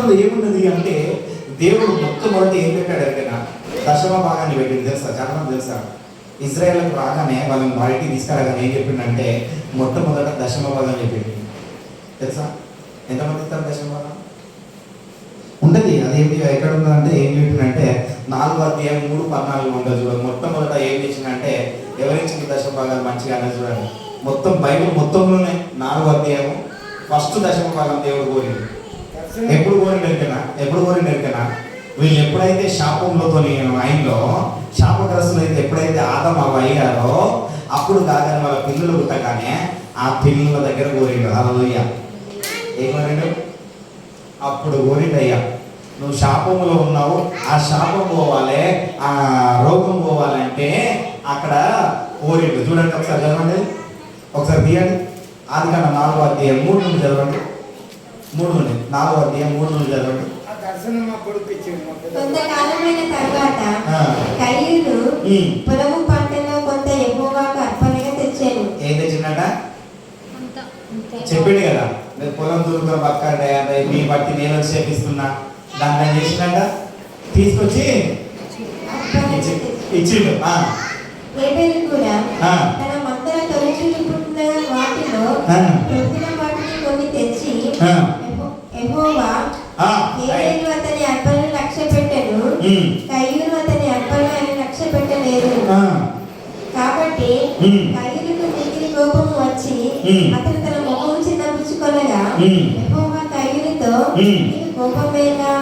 దశంలో ఏమున్నది అంటే దేవుడు మొట్టమొదటి ఏం పెట్టాడు ఎవరికైనా దశమ భాగాన్ని పెట్టింది తెలుసా? చాలా మంది తెలుసా? ఇజ్రాయేల్కి రాగానే వాళ్ళని బయటికి తీసుకురాగానే ఏం చెప్పిండంటే మొట్టమొదట దశమ భాగం చెప్పింది తెలుసా? ఎంతమంది ఇస్తారు దశమ భాగం? ఉంటుంది. అదేంటి ఎక్కడ ఉందంటే ఏం చెప్పిందంటే 4:3-14 ఉంటుంది చూడండి. మొట్టమొదట ఏం చేసిందంటే ఎవరించింది దశమ భాగాలు మంచిగా అన్నది చూడండి. మొత్తం బైబిల్ మొత్తంలోనే 4 ఫస్ట్ దశమ భాగం దేవుడు కోరింది. ఎప్పుడు కోరిండు ఎరికనా? వీళ్ళు ఎప్పుడైతే శాపంలోతో ఆయనలో శాపగ్రస్తులు అయితే ఎప్పుడైతే ఆదం అవ్వ అయ్యారో అప్పుడు కాగానే వాళ్ళ పిల్లలు పుట్టగానే ఆ పిల్లల దగ్గర కోరిండు. హల్లెలూయా. ఏం కోరిండు? అప్పుడు కోరిండయ్యా నువ్వు శాపంలో ఉన్నావు, ఆ శాపం పోవాలి, ఆ రోగం పోవాలంటే అక్కడ కోరిండు. చూడండి ఒకసారి చదవండి, ఒకసారి తీయండి. ఆదికాండం 4:3 నుండి చదవండి. 3 నుండి 4:3 నుండి చదవండి. కొంతకాలమైన తర్వాత కయీను పొలము పంటలో కొంత యెహోవాకు అర్పణగా తెచ్చాను. ఏం తెచ్చిందట? చెప్పిండు కదా, మీరు పొలం దూరుకుని పక్కండి, మీ బట్టి నేను చేపిస్తున్నా. దాన్ని ఏం చేసిందట? తీసుకొచ్చి ఇచ్చిండు. హేబెలు కూడా తన మందల తొలిచూలు పుట్టిన వాటిలో పుట్టిన వాటిని కొన్ని తెచ్చి యెహోవా హేబెలు అతని అర్పణను లక్ష్యపెట్టెను, కయీను అతని అర్పణను లక్ష్యపెట్టలేదు. కాబట్టి కయీనుకు మిగిలి కోపము వచ్చి అతను తన ముఖము చిన్నపుచ్చుకొనగా యెహోవా కయీనుతో నీకు కోపమేలా,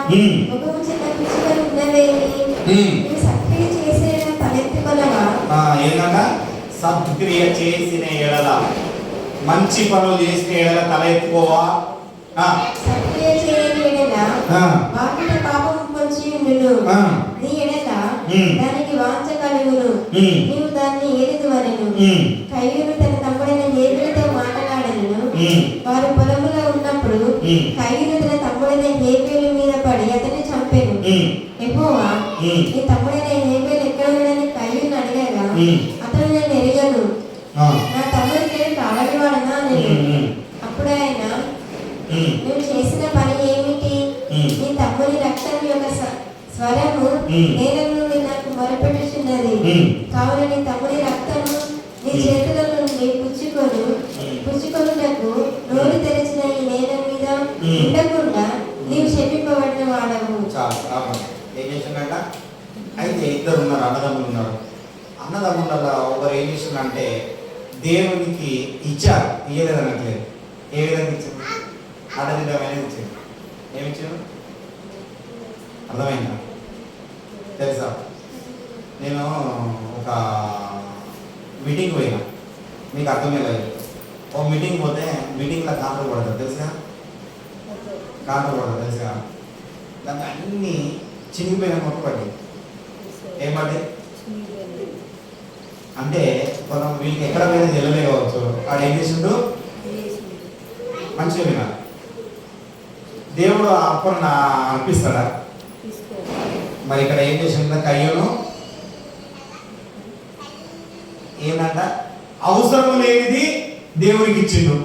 ముఖము చిన్నపుచ్చుకొని ఉన్నవేమి, నీవు సత్క్రియ చేసిన తలెత్తుకొనవా? ఏంటంట? సత్క్రియ చేసిన ఎడల, మంచి పనులు చేసిన ఎడల తల ఎత్తుకోవా? సత్క్రియ చేయని ఎడల వాకిట పాపము పొంచి ఉండును, నీ ఎడల దానికి వాంఛ కలుగును, నీవు దాన్ని ఏలుదువనెను. కయీను తన తమ్ముడైన హేబెలుతో మాట్లాడెను. వారు పొలములో ఉన్నప్పుడు కయీను తన తమ్ముడైన హేబెలు మీద పడి అతన్ని చంపెను. యెహోవా నీ తమ్ముడైన హేబెలు ఎక్కడ ఉన్నాడని కయీను అడిగగా అతడు నేను ఎరుగను, నా తమ్ముడి పేరు కావలివాడనా అనెను. అప్పుడు ఆయన నువ్వు చేసిన పని ఏమిటి? నీ తమ్ముని రక్తం యొక్క స్వరము నేల నుండి నాకు మొరపెట్టుచున్నది. కావున నీ తమ్ముని రక్తము నీ చేతుల నుండి పుచ్చుకొనుటకు నోరు తెరిచిన ఈ నేల మీద ఉండకుండా నీవు శపింపబడిన వాడవు. ఏం చేసిందంట? అయితే ఇద్దరు ఉన్నారు, అన్నదమ్ములు ఉన్నారు. అన్నదమ్ముల ఒకరు ఏం చేసిందంటే దేవునికి ఇచ్చారు, ఇయ్యలేదు అనట్లేదు. ఏ విధంగా ఇచ్చారు? ఆడదిద్దమైన ఇచ్చారు. ఏమి ఇచ్చారు? అర్థమైందా? తెలుసా? నేను ఒక మీటింగ్ పోయినా, మీకు అర్థమే లేదు. ఒక మీటింగ్ పోతే మీటింగ్లో కాంట్రోల్ పడతారు తెలుసా? కాంట్రోల్ పడతారు తెలుసా? దానికి అన్నీ చినిగిపోయిన మొక్క పడి ఏం పడి అంటే మనం వీళ్ళకి ఎక్కడ పోయినా జల్లలే కావచ్చు. ఆడు ఏం చేసిండు? మంచిగా వినాలి. దేవుడు అర్పణ అర్పిస్తాడా? మరి ఇక్కడ ఏం చేసిండ? కయ్యను ఏంటంట? అవసరం లేనిది దేవునికి ఇచ్చిండు.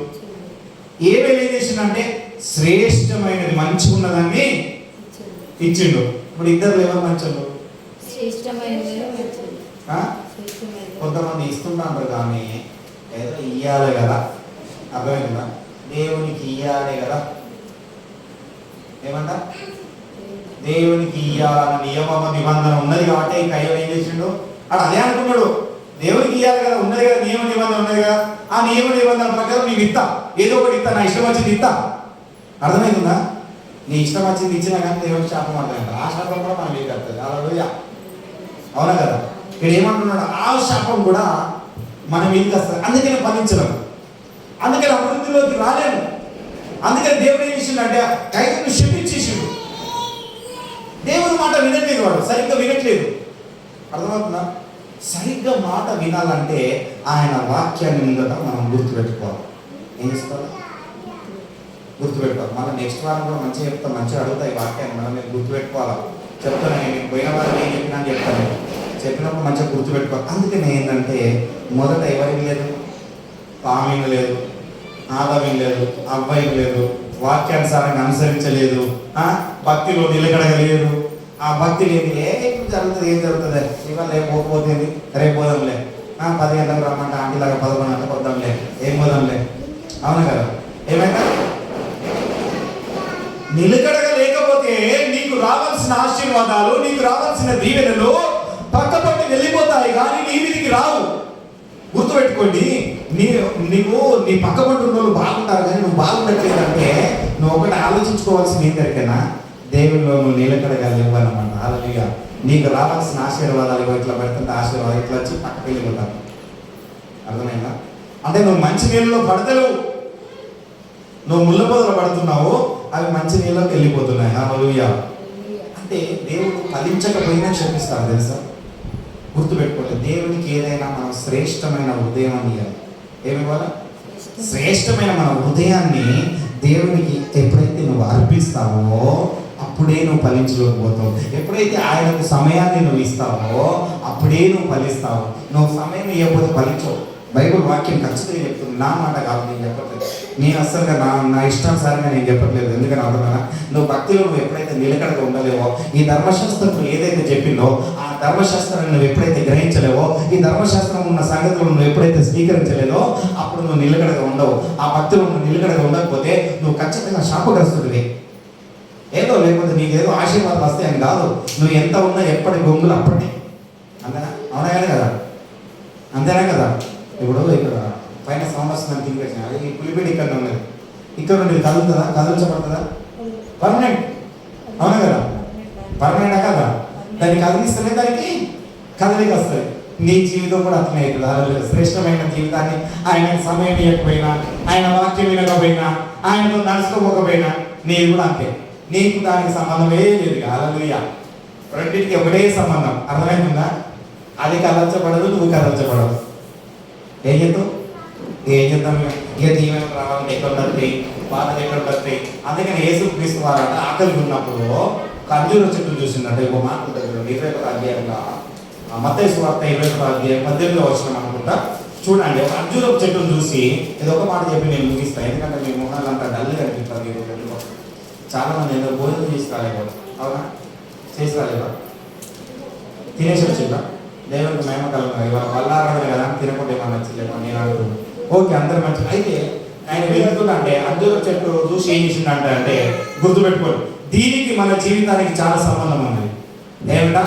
ఏమేమి ఏం చేసిండంటే శ్రేష్టమైనది, మంచిగా ఉన్నదాన్ని ఇచ్చిండు. ఇప్పుడు ఇద్దరు ఎవరు మంచోళ్ళు? కొంతమంది ఇస్తుంటారు కానీ ఏదో ఇయ్యాలి కదా, అర్థమైందా? దేవునికి ఇయ్యాలి కదా, ఏమంట? దేవునికి ఇయ్యాలన్న నియమ నిబంధన ఉన్నది కాబట్టి కయ్యం ఏం చేసిండు? అక్కడ అదే అనుకున్నాడు, దేవునికి ఇయ్యాలి కదా, ఉన్నది కదా, నియమ నిబంధన ఉన్నది కదా, ఆ నియమ నిబంధన ప్రకారం నీకు ఇస్తా, ఏదో ఒకటి ఇస్తా, నా ఇష్టం వచ్చింది ఇస్తా. అర్థమైందా? నీ ఇష్టం వచ్చింది ఇచ్చినా కానీ దేవునికి శాపం అర్థమైంది. ఆ శాపం కూడా మనం మీకు వస్తుంది. అలా అవునా కదా? ఇక్కడ ఏమంటున్నాడు? ఆ శాపం కూడా మనం మీకు వస్తుంది. అందుకని ఫలించలేము, అందుకని అభివృద్ధిలోకి రాలేము. అందుకని దేవుడు ఏం చేసిండు? కయ్యను శపించేసిండు. దేవుని మాట వినట్లేదు, వాడు సరిగ్గా వినట్లేదు. అర్థమవుతుందా? సరిగ్గా మాట వినాలంటే ఆయన వాక్యాన్ని ముందట మనం గుర్తుపెట్టుకోవాలి. ఏం చేసుకోవాలి? గుర్తుపెట్టుకోవాలి. మళ్ళీ నెక్స్ట్ వారం కూడా మంచిగా చెప్తాం, మంచిగా అడుగుతాయి వాక్యాన్ని, మనం నేను గుర్తుపెట్టుకోవాలి. చెప్తాను, నేను పోయిన వారం ఏం చెప్పినా అని చెప్తాను, చెప్పినప్పుడు మంచిగా గుర్తుపెట్టుకోవాలి. అందుకని ఏంటంటే మొదట ఎవరికి లేదు? పామీను లేదు, ఆదామీను లేదు, అబ్బాయికి లేదు, వాక్యానుసారంగా అనుసరించలేదు, భక్తిలో నిలకడగలేదు. ఆ భక్తి లేదు, జరుగుతుంది, ఏం జరుగుతుంది, ఇవాళ రేపు పోకపోతుంది, రేపు పోదాంలే, 10 గంటలకు రమ్మంటే ఆంటీలాగా 11 గంటలకు వద్దాంలే, ఏం పోదాంలే. అవును కదా? ఏమైనా నిలకడగా లేకపోతే నీకు రావాల్సిన ఆశీర్వాదాలు, నీకు రావాల్సిన దీవెనలు పక్కపట్టి వెళ్ళిపోతాయి, కానీ నీ మీదికి రావు. గుర్తుపెట్టుకోండి, నీకు నీ పక్కపట్టు ఉన్న వాళ్ళు బాగుంటారు, కానీ నువ్వు బాగుండట్లేదంటే నువ్వు ఒకటి ఆలోచించుకోవాల్సింది ఏంటంటేనా, దేవుల్లో నువ్వు నిలకడగా ఇవ్వాలన్నమాట. హల్లెలూయా. నీకు రావాల్సిన ఆశీర్వాదాలు ఇట్లా పెడుతుంటే ఆశీర్వాదం ఇట్లా వచ్చి పక్కకి వెళ్ళిపోతాను. అర్థమైందా? అంటే నువ్వు మంచి నీళ్ళలో పడతలేవు, నువ్వు ముళ్ళ పొదలు పడుతున్నావు, అవి మంచి నీళ్ళకి వెళ్ళిపోతున్నాయి. హల్లెలూయా. అంటే దేవుడు ఫలించకపోయినా క్షమిస్తాడు, తెలుసా? గుర్తుపెట్టుకోండి, దేవునికి ఏదైనా మనం శ్రేష్టమైన హృదయాన్ని ఇవ్వాలి. ఏమి ఇవ్వాలి? శ్రేష్టమైన మన హృదయాన్ని దేవునికి ఎప్పుడైతే నువ్వు అర్పిస్తావో అప్పుడే నువ్వు ఫలించలేకపోతావు. ఎప్పుడైతే ఆయనకు సమయాన్ని నువ్వు ఇస్తావో అప్పుడే నువ్వు ఫలిస్తావు. నువ్వు సమయం ఇవ్వకపోతే ఫలించవు. బైబిల్ వాక్యం ఖచ్చితంగా చెప్తుంది, నా మాట కాదు, నేను చెప్పట్లేదు. నేను అస్సలుగా నా ఇష్టానుసారంగా నేను చెప్పట్లేదు. ఎందుకని అర్థమైనా, నువ్వు భక్తిలో నువ్వు ఎప్పుడైతే నిలకడగా ఉండలేవో, ఈ ధర్మశాస్త్రం ఏదైతే చెప్పిందో ఆ ధర్మశాస్త్రాన్ని నువ్వు ఎప్పుడైతే గ్రహించలేవో, ఈ ధర్మశాస్త్రం ఉన్న సంగతులను నువ్వు ఎప్పుడైతే స్వీకరించలేదో అప్పుడు నువ్వు నిలకడగా ఉండవు. ఆ భక్తిలో నువ్వు నిలకడగా ఉండకపోతే నువ్వు ఖచ్చితంగా శాపగ్రస్తుడివి. ఏదో లేకపోతే నీకు ఏదో ఆశీర్వాదాలు వస్తాయని కాదు, నువ్వు ఎంత ఉన్నా ఎప్పటి గొంగులు అప్పటి. అంతేనా? అవునా కదా? అంతేనా కదా? ఇప్పుడు ఇక్కడ పైన సౌండ్ వస్తుందని థింక్ చేసిన, అది ఈ పులిపేట ఇక్కడ ఉన్నది, ఇక్కడ నుండి కదులుతుందా? కదిలించబడుతుందా? పర్మనెంట్. అవునా కదా? పర్మనెంట్ కదా? దాన్ని కదిలిస్తేనే దానికి కదలిక వస్తుంది. నీ జీవితం కూడా అట్లనే అవుతుంది. అలా శ్రేష్టమైన జీవితాన్ని ఆయన సమయం ఇవ్వకపోయినా, ఆయన వాక్యం వినకపోయినా, ఆయనతో నడుచుకోకపోయినా నీకు కూడా అంతే. నీకు దానికి సంబంధమే లేదు. హల్లెలూయా. రెండింటికి ఒకటే సంబంధం. అర్థమైందా? అది కదల్చబడదు, నువ్వు కదల్చబడదు. ఏం చేద్దాం? ఇక దీవెన రావాలంటే ఎక్కడ ఉంటుంది, బాధలు ఎక్కడ ఉంటుంది. అందుకని యేసుక్రీస్తు వారంట ఆకలి ఉన్నప్పుడు ఖర్జూర చెట్టు చూసిందంటే ఒక మాట దగ్గర 21వ అధ్యాయంలో, మత్తయి సువార్త 21వ అధ్యాయం 18వ వచనం అనుకుంటా. చూడండి, ఖర్జూరపు చెట్టును చూసి ఇది ఒక మాట చెప్పి నేను ముగిస్తాను, ఎందుకంటే మీ మొహాలు అంతా డల్ కనిపిస్తారు. మీరు చాలా మంది ఏదో భోజనం చేసి రాలేవారు. అవునా? చేసి రాలేవా? తినేసి వచ్చిందా? దేవునికి మహిమ కలుగుతుంది. ఇవాళ వల్లారాధన కదా, తినకుండా ఏమన్నా నచ్చలేమో నేను అడుగుతున్నాను. ఓకే, అందరూ మంచిది. అయితే ఆయన వెళ్తుందంటే అంజూర చెట్టు చూసి ఏం చేసిందంటే, అంటే గుర్తుపెట్టుకోండి, దీనికి మన జీవితానికి చాలా సంబంధం ఉంది. ఏమంటా?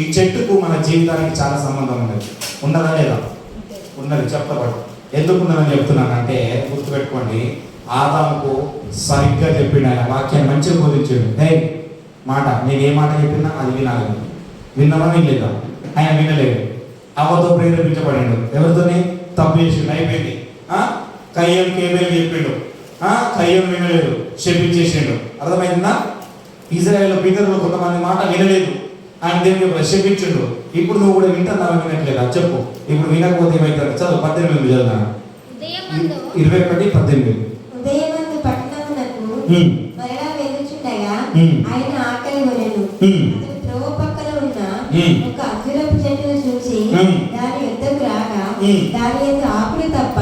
ఈ చెట్టుకు మన జీవితానికి చాలా సంబంధం ఉన్నది. ఉన్నదా లేదా? ఉన్నది. చెప్పబడు ఎందుకు ఉన్నదని చెప్తున్నానంటే, గుర్తుపెట్టుకోండి, ఆదాముకు సరిగ్గా చెప్పిండు ఆయన. వాక్యాన్ని మంచిగా బోధించాడు. మాట నేను ఏ మాట చెప్పినా అది వినాలి. విన్నామా? వినలేదా? ఆయన వినలేదు. అవ్వతో ప్రేరేపించబడిండు. ఎవరితోని? తప్పు చేసిండు, అయిపోయింది. కయ్యం కేబేలు చెప్పిండు, కయ్యం వినలేదు, శపించేసిండు. అర్థమైందా? ఇజ్రాయేల్ పితరులు కొంతమంది మాట వినలేదు, ఆయన దేవుని శపించిండు. ఇప్పుడు నువ్వు కూడా వింటున్నావా? వినట్లేదా? చెప్పు. ఇప్పుడు వినకపోతే ఏమైతుంది? చదువు 18 చదువుతాను. 21:18. ఉదయమందు పట్టణమునకు మరలా వెళ్ళుచుండగా ఆయన ఆకలి కొనెను. అతడు త్రోవ పక్కన ఉన్న ఒక అంజూరపు చెట్టును చూసి దాని యొద్దకు రాగా దాని యొక్క ఆకులు తప్ప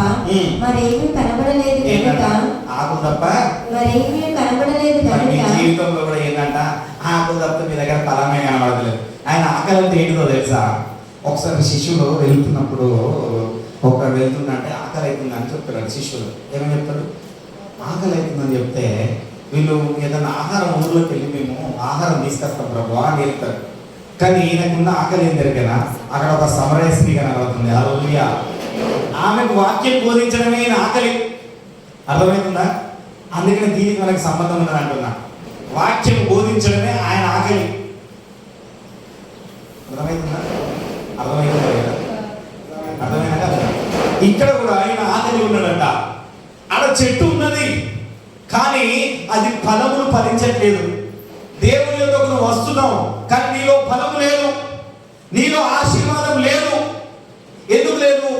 మరేమీ కనబడలేదు కనుక, ఆకు తప్ప మరేమీ కనబడలేదు కనుక, జీవితంలో కూడా ఏంటంట, ఆకు తప్ప మీ దగ్గర ఫలమే కనబడలేదు. ఆయన ఆకలి అంటే ఏంటిదో తెలుసా? ఒకసారి శిష్యులు వెళ్తున్నప్పుడు ఒకరు వెళ్తుందంటే ఆకలి అవుతుందని చెప్తాడు. శిష్యులు ఏమని చెప్తాడు? ఆకలి అవుతుందని చెప్తే వీళ్ళు ఏదైనా ఆహారం ఊర్లోకి వెళ్ళి మేము ఆహారం తీసుకొస్తాం ప్రభు అని చెప్తారు. కానీ ఈయనకున్న ఆకలి ఏం జరిగినా అక్కడ ఒక సమరయ స్త్రీ కనబడుతుంది. హల్లెలూయా. ఆమెకు వాక్యం బోధించడమే ఈయన ఆకలి. అర్థమవుతుందా? అందుకని దీనికి మనకి సంబంధం ఉందని అంటున్నా. వాక్యం బోధించడమే ఆయన ఆకలి. అర్థమవుతుందా? అర్థమవుతుందా లేదా? అర్థమైనా కదా? ఇక్కడ కూడా ఆయన ఆకలి ఉన్నాడంట. ఆడ చెట్టు ఉన్నది, కానీ అది ఫలములు ఫలించట్లేదు. దేవుని యొద్దకు నువ్వు వస్తున్నావు, కానీ నీలో ఫలము లేదు, నీలో ఆశీర్వాదం లేదు. ఎందుకు లేదు?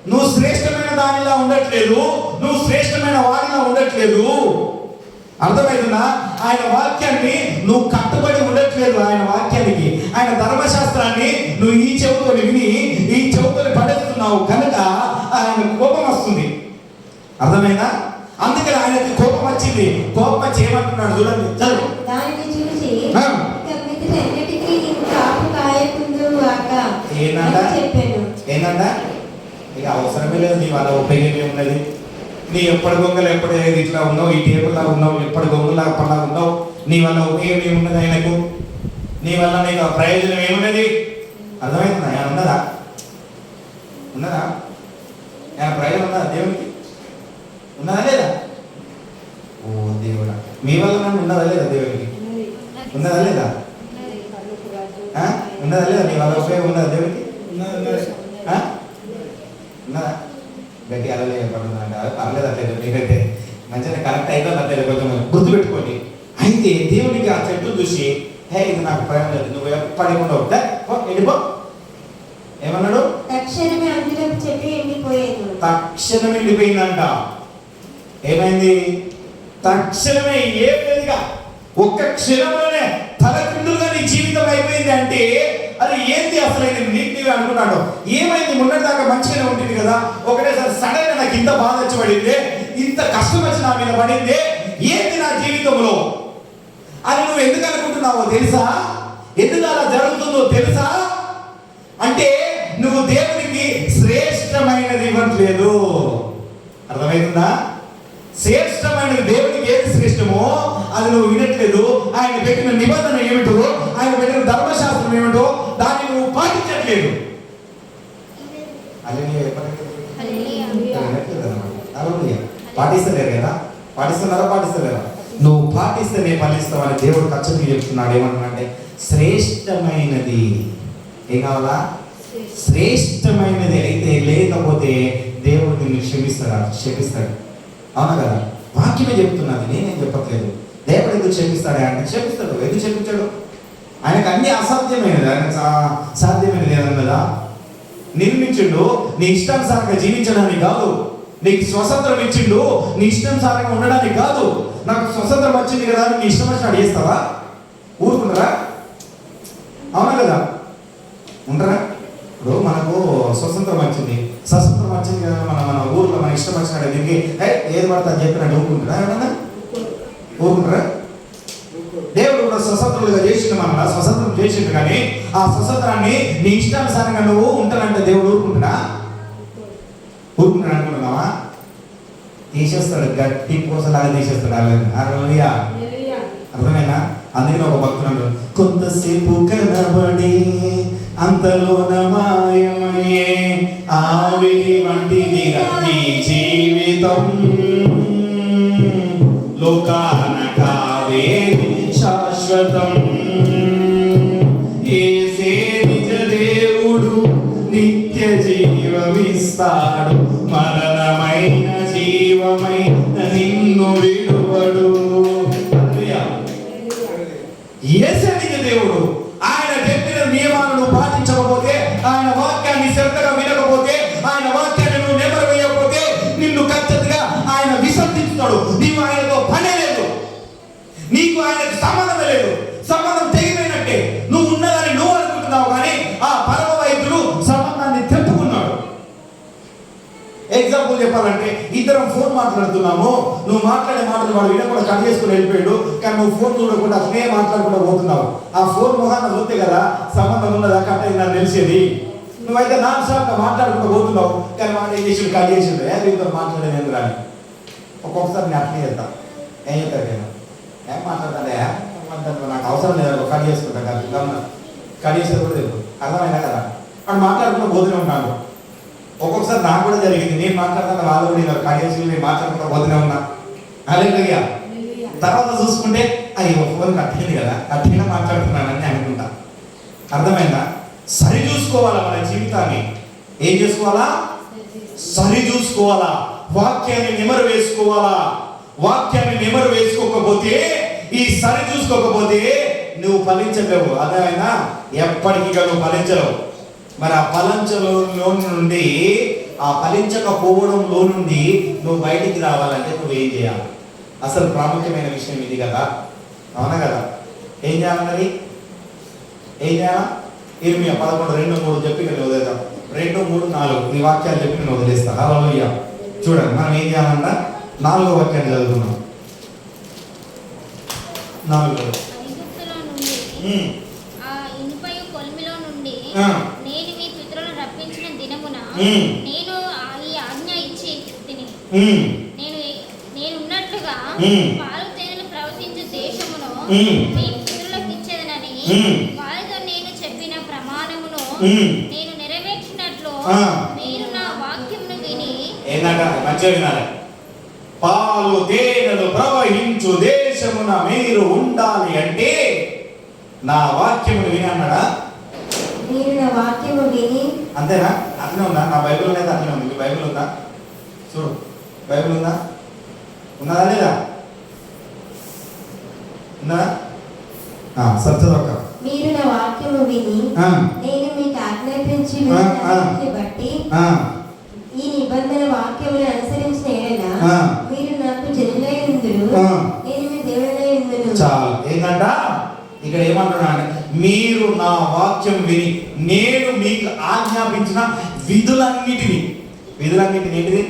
నువ్వు శ్రేష్టమైన దానిలా ఉండట్లేదు, నువ్వు శ్రేష్టమైన వాడిలా ఉండట్లేదు. అర్థమవుతుందా? ఆయన వాక్యాన్ని నువ్వు కట్టుబడి ఉండట్లేదు. ఆయన వాక్యానికి, ఆయన ధర్మశాస్త్రాన్ని నువ్వు ఈ చెవుతో విని ఈ చెవుతో పడేస్తున్నావు కనుక ఆయన కోపం వస్తుంది. అర్థమైందా? అందుకని ఆయనకి కోపం వచ్చింది. కోపం వచ్చి ఏమంటున్నాడు చూడండి, చదువు. దానిని చూసి ఆ. ఇక మీదట ఎన్నటికీ నీకు కాపు కాయకుందువు గాక ఏందంట? అని చెప్పాను. ఏందంట? ఇక అవసరమే లేదు, నీ వాళ్ళ ఉపయోగం ఉన్నది. నీ ఎప్పటి గొంగలు ఎప్పుడు ఇట్లా ఉన్నావు, ఈ టేబుల్లా ఉన్నావు, ఎప్పటి గొంగలా అప్పటిలా ఉన్నావు, నీ వల్ల ఉపయోగం ఏమున్నది ఆయనకు? నీ వల్ల నీకు ప్రయోజనం ఏమున్నది? అర్థమవుతుందా? ఆయన ఉన్నదా? ఉన్నదా? ఆయన ప్రయోజనం ఉన్నదా దేవునికి? ఉన్నదా లేదా? ఓ దేవుడా, మీ వల్ల నన్ను ఉన్నదా లేదా దేవునికి? ఉన్నదా లేదా? ఆ? ఉన్నదా లేదా? నీ వల్ల ఉపయోగం ఉన్నదా దేవునికి? ఆ? ఉన్నదా? గట్టి అలలే పడుతుందంటే పర్లేదు అట్లేదు, మీకైతే మంచిగా కరెక్ట్ అయితే అట్లేదు, కొంచెం గుర్తుపెట్టుకోండి. అయితే దేవునికి ఆ చెట్టు చూసి, హే ఇది నాకు ప్రయాణం లేదు, నువ్వు ఎప్పటికి ఉండవు, వెళ్ళిపో. ఏమన్నాడు? తక్షణమే అందులో చెట్టు ఎండిపోయేది. తక్షణం వెళ్ళిపోయిందంట. ఏమైంది? తక్షణమే, ఏం లేదుగా, ఒక్క క్షణంలోనే తలకిందులుగా నీ జీవితం అయిపోయింది. అంటే అది ఏంటి అసలు? నీకు అనుకున్నాడు, ఏమైంది? మొన్నటిదాకా మంచిగానే ఉంటుంది కదా, ఒకటేసారి సడన్ గా నాకు ఇంత బాధ వచ్చి పడింది, ఇంత కష్టం వచ్చి నా మీద పడింది, ఏంటి నా జీవితంలో అని నువ్వు ఎందుకు అనుకుంటున్నావో తెలుసా? ఎందుకు అలా జరుగుతుందో తెలుసా? అంటే నువ్వు దేవునికి శ్రేష్టమైనది ఇవ్వట్లేదు. అర్థమవుతుందా? శ్రేష్టమైనది దేవునికి ఏది శ్రేష్టమో అది నువ్వు వినట్లేదు. ఆయన పెట్టిన నిబంధన ఏమిటో, ఆయన పెట్టిన ధర్మశాస్త్రం ఏమిటో దాన్ని నువ్వు పాటించట్లేదు. పాటిస్తలేరు కదా? పాటిస్తున్నారా? నువ్వు పాటిస్తేనే ఫలిస్తావని దేవుడు ఖచ్చితంగా చెప్తున్నాడు. ఏమంటున్నాడంటే శ్రేష్టమైనది. ఏం కావాలా? శ్రేష్టమైనది అయితే లేకపోతే దేవుడు నిన్ను క్షమిస్తాడు. అవునా కదా? వాక్యమే చెప్తున్నది, నేనేం చెప్పట్లేదు. దేవుడు ఎందుకు క్షమిస్తాడే అంటే క్షమిస్తాడు. ఎందుకు క్షమించాడు? ఆయనకు అన్ని అసాధ్యమైనది, ఆయన సాధ్యమైనది ఏదన్నదా? నిర్మించిండు నీ ఇష్టానుసారంగా జీవించడానికి కాదు, నీకు స్వతంత్రం ఇచ్చిండు నీ ఇష్టానుసారంగా ఉండడానికి కాదు. నాకు స్వతంత్రం వచ్చింది కదా నీ ఇష్టం వచ్చినట్టు చేస్తావా? ఊరుకుంటారా? అవునా కదా? ఉండరా? ఇప్పుడు మనకు స్వతంత్రం వచ్చింది కదా, మన ఊర్లో మన ఇష్టం వచ్చినట్టు దీనికి ఏది పడతా అని చెప్పినట్టు ఊరుకుంటారా? ఏమన్నా ఊరుకుంటారా? దేవుడు కూడా స్వతంత్రులుగా చేసిండు, మన స్వతంత్రం చేసిండు. కానీ ఆ స్వతంత్రాన్ని నీ ఇష్టానుసారంగా నువ్వు ఉంటానంటే దేవుడు ఊరుకుంటాడా? అనుకున్నావా? తీసేస్తాడు, గట్టి పూసలాగా తీసేస్తాడు. హల్లెలూయా. అర్థమైనా? అందుకని ఒక భక్తుడు అంటాడు, కొంతసేపు కనబడి అంతలోన మాయమయ్యే ఆవిరి వంటిది నీ జీవితం, లోకాన కావేది శాశ్వతం, యేసే నిజ దేవుడు నిత్య జీవమిస్తాడు, మరణమైన జీవమైన నిన్ను విడువడు. యేసే నిజ దేవుడు. ఆయన చెప్పిన నియమాలను పాటించకపోతే, ఆయన వాక్యాన్ని శ్రద్ధగా వినకపోతే, ఆయన వాక్యాన్ని నువ్వు నెమరు వేయకపోతే నిన్ను ఖచ్చితంగా ఆయన విసర్జిస్తాడు. నీవు ఆయనతో పనే లేదు, నీకు ఆయనకు సంబంధం లేదు. సంబంధం తెగిపోయినట్టే. నువ్వు ఉన్నదని నువ్వు అనుకుంటున్నావు, కానీ ఆ పరమ వైద్యుడు సంబంధాన్ని తెప్పుకున్నాడు. ఎగ్జాంపుల్ చెప్పాలంటే, ఇద్దరం ఫోన్ మాట్లాడుతున్నాము, నువ్వు మాట్లాడే మాటలు వాడు వినకుండా కట్ చేసుకుని వెళ్ళిపోయాడు, కానీ నువ్వు ఫోన్ చూడకుండా అసలే మాట్లాడకుండా పోతున్నావు. ఆ ఫోన్ మొహాన్ని చూస్తే కదా సంబంధం ఉన్నదా కట్ అయిందని తెలిసేది. నువ్వైతే నాన్ స్టాప్ గా మాట్లాడుకుంటూ పోతున్నావు, కానీ వాడు ఏం చేసి కట్ చేసిండు. వీళ్ళతో మాట్లాడేది ఎందుకు రాని? ఒక్కొక్కసారి నేను అట్లే చేస్తాను. ఏం చెప్తాను నేను? ఏం మాట్లాడతానే? నాకు అవసరం లేదు, కట్ చేసుకుంటా కదా, కట్ చేసేది కూడా తెలియదు. అర్థమైనా కదా? వాడు మాట్లాడుకుంటూ పోతూనే ఉన్నాను. ఒక్కొక్కసారి నాకు కూడా జరిగింది, నేను మాట్లాడుతున్న వాళ్ళు కూడా కడియేసి నేను మాట్లాడుకుంటూ పోతూనే ఉన్నా. హల్లెలూయా. తర్వాత చూసుకుంటే అయ్యో ఫోన్ కట్టింది కదా, కట్టినా మాట్లాడుతున్నానని అనుకుంటా. అర్థమైందా? సరి చూసుకోవాలా మన జీవితాన్ని. ఏం చేసుకోవాలా? సరి చూసుకోవాలా. వాక్యాన్ని నెమరు వేసుకోవాలా. వాక్యాన్ని నెమరు వేసుకోకపోతే, ఈ సరి చూసుకోకపోతే నువ్వు ఫలించలేవు. అదేనా? ఎప్పటికీ నువ్వు ఫలించలేవు. మరి ఆ ఫలించలో నుండి, ఆ ఫలించకపోవడంలో నుండి నువ్వు బయటికి రావాలంటే నువ్వేం చేయాలి? అసలు ప్రాముఖ్యమైన విషయం ఇది కదా, అవునా కదా? ఏం చేయాలి మరి? ఏం చేయాలా? ఇర్మియా 11:2-3 చెప్పి నేను వదిలేద్దాం. 2, 3, 4 ఈ వాక్యాలు చెప్పి నేను వదిలేస్తాను. హల్లెలూయా. చూడండి, మనం ఏం చేయాలంట? 4వ వాక్యాన్ని చదువుకున్నాం. 4. ఐగుప్తులో నుండి ఆ ఇనుపయు కొలిమిలో నుండి నేను మీ పితరులను రప్పించిన దినమున నేను ఈ ఆజ్ఞ ఇచ్చి తిని నేను ఉన్నట్లుగా పాలు తేనెలు ప్రవహించు దేశమును మీ పితరులకు ఇచ్చేదనని వారితో నేను చెప్పిన ప్రమాణమును నేను నెరవేర్చినట్లు మీరు నా వాక్యమును విని. ఏంటంట మంచిగా వినాలి. పాలు తేనెలు ప్రవహించు దేశమున మీరు ఉండాలి అంటే నా వాక్యమును విని అన్నాడా? మీరు నా వాక్యము విని. అంతేనా? అట్లనే ఉందా? నా బైబిల్ అనేది అట్లనే ఉంది. మీ బైబిల్ ఉందా? చూడు, బైబిల్ ఉందా? ఉన్నదా లేదా? ఉన్నదా? సత్యదొక్క. మీరు నా వాక్యము విని నేను మీకు ఆజ్ఞాపించి బట్టి ఈ నిబంధన వాక్యమును అనుసరించిన ఎడల మీరు నాకు జనులై ఉందురు, నేను మీ దేవుడై ఉందును. చాలు. ఏంటంట ఇక్కడ ఏమంటున్నా అంటే మీరు నా వాక్యం విని నేను మీకు ఆజ్ఞాపించిన విధులన్నిటిని ఏంటిది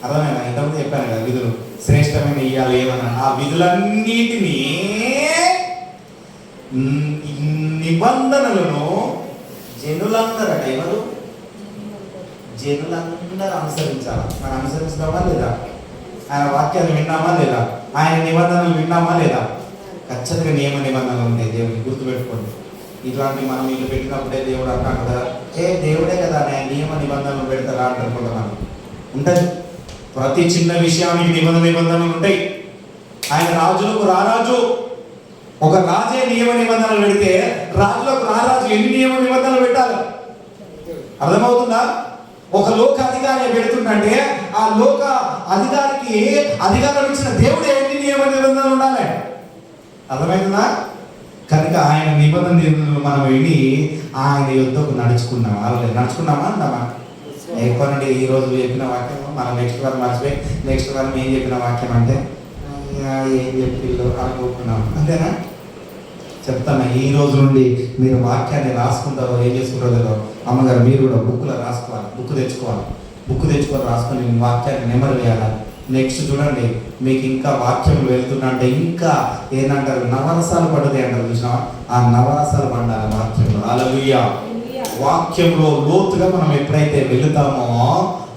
అర్థమైనా? ఇంతకుముందు చెప్పాను కదా, విధులు శ్రేష్టమైన ఇయ్యాలి ఏమన్నా. ఆ విధులన్నిటినీ నిబంధనలను జనులందరట ఎవరు? జనులందరూ అనుసరించాలి. మనం అనుసరిస్తామా లేదా? ఆయన వాక్యాన్ని విన్నామా లేదా? ఆయన నిబంధనలు విన్నామా లేదా? ఖచ్చితంగా నియమ నిబంధనలు ఉంటాయి. దేవుని గుర్తుపెట్టుకోండి. ఇట్లాంటి మనం ఇల్లు పెట్టినప్పుడే దేవుడు అంటాడు కదా, దేవుడే కదా నేను నియమ నిబంధనలు పెడతారా అంటారు కొంతమంది. ఉంటుంది. ప్రతి చిన్న విషయానికి నిబంధనలు ఉంటాయి. ఆయన రాజులకు రారాజు. ఒక రాజే నియమ నిబంధనలు పెడితే రాజులకు రారాజు ఎన్ని నియమ నిబంధనలు పెట్టాలి? అర్థమవుతుందా? ఒక లోక అధికారి పెడుతుందంటే ఆ లోక అధికారికి అధికారం ఇచ్చిన దేవుడు ఎన్ని నియమ నిబంధనలు ఉండాలి? అర్థమవుతుందా? కనుక ఆయన నిబంధనలు మనం విని ఆయన యుద్ధకు నడుచుకున్నాం. అలా నడుచుకున్నామా అంటామా? ఎప్పటి నుండి ఈ రోజు చెప్పిన వాక్యం మనం నెక్స్ట్ వారం మర్చిపోయి నెక్స్ట్ వారం ఏం చెప్పిన వాక్యం అంటే ఏం చెప్పిల్లో అనుకుంటున్నాం. అంతేనా? చెప్తాను. ఈ రోజు నుండి మీరు వాక్యాన్ని రాసుకుంటారో ఏం చేసుకుంటారో అమ్మగారు మీరు కూడా బుక్లో రాసుకోవాలి. బుక్ తెచ్చుకొని రాసుకొని వాక్యాన్ని నెమరు వేయాలి. నెక్స్ట్ చూడండి, మీకు ఇంకా వాక్యములు వెళ్తున్నంటే ఇంకా ఏంటంటారు, నవరసాలు పడుతాయి అంటారు. చూసినా? ఆ నవరసాలు పండాలి వాక్యంలో. హల్లెలూయా. వాక్యంలో లోతుగా మనం ఎప్పుడైతే వెళుతామో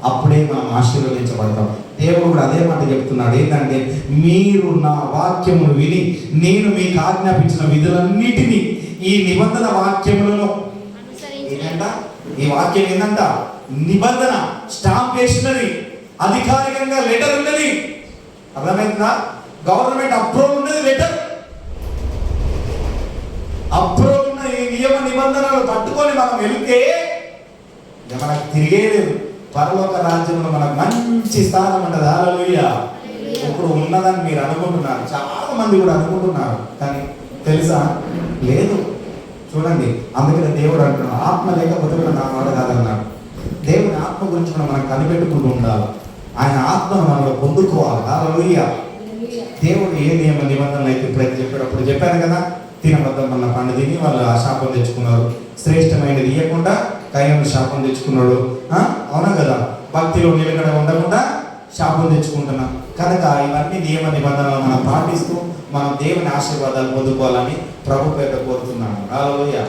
అప్పుడే మనం ఆశీర్వదించబడతాం. దేవుడు కూడా అదే మాట చెప్తున్నాడు. ఏంటంటే మీరు నా వాక్యమును విని నేను మీకు ఆజ్ఞాపించిన విధులన్నిటినీ ఈ నిబంధన వాక్యములను ఏంటంట, ఈ వాక్యం ఏంటంట నిబంధన స్టాంప్ వేసినది, అధికారికంగా లెటర్ ఉన్నది. అర్థమైందా? గవర్నమెంట్ అప్రూవల్ ఉన్నది లెటర్. అప్రూవల్ ఉన్న ఈ నియమ నిబంధనలు పట్టుకొని మనం వెళ్తే మనకు తిరిగే లేదు. పరలోక రాజ్యంలో మనకు మంచి స్థానం ఉంటుంది. హల్లెలూయా. ఇప్పుడు ఉన్నదని మీరు అనుకుంటున్నారు, చాలా మంది కూడా అనుకుంటున్నారు, కానీ తెలుసా? లేదు. చూడండి, అందుకనే దేవుడు అంటున్నాడు, ఆత్మ లేకపోతే కూడా నా మాట కాదన్నాడు. దేవుని ఆత్మ గురించి మనం కనిపెట్టుకుంటూ ఉండాలి. ఆయన ఆత్మను మనలో పొందుకోవాలి. హల్లెలూయా. దేవుడు ఏ నియమ నిబంధనలు అయితే ఇప్పుడైతే చెప్పేటప్పుడు చెప్పాను కదా, తినబద్దం వల్ల పండు తిని వాళ్ళు ఆ శాపం తెచ్చుకున్నారు. శ్రేష్టమైనది ఇవ్వకుండా కయ్యం శాపం తెచ్చుకున్నాడు. అవునా కదా? భక్తిలో నిలకడ ఉండకుండా శాపం తెచ్చుకుంటున్నాం. కనుక ఇవన్నీ నియమ నిబంధనలు మనం పాటిస్తూ మనం దేవుని ఆశీర్వాదాలు పొందుకోవాలని ప్రభు పేట కోరుతున్నాను. హల్లెలూయా.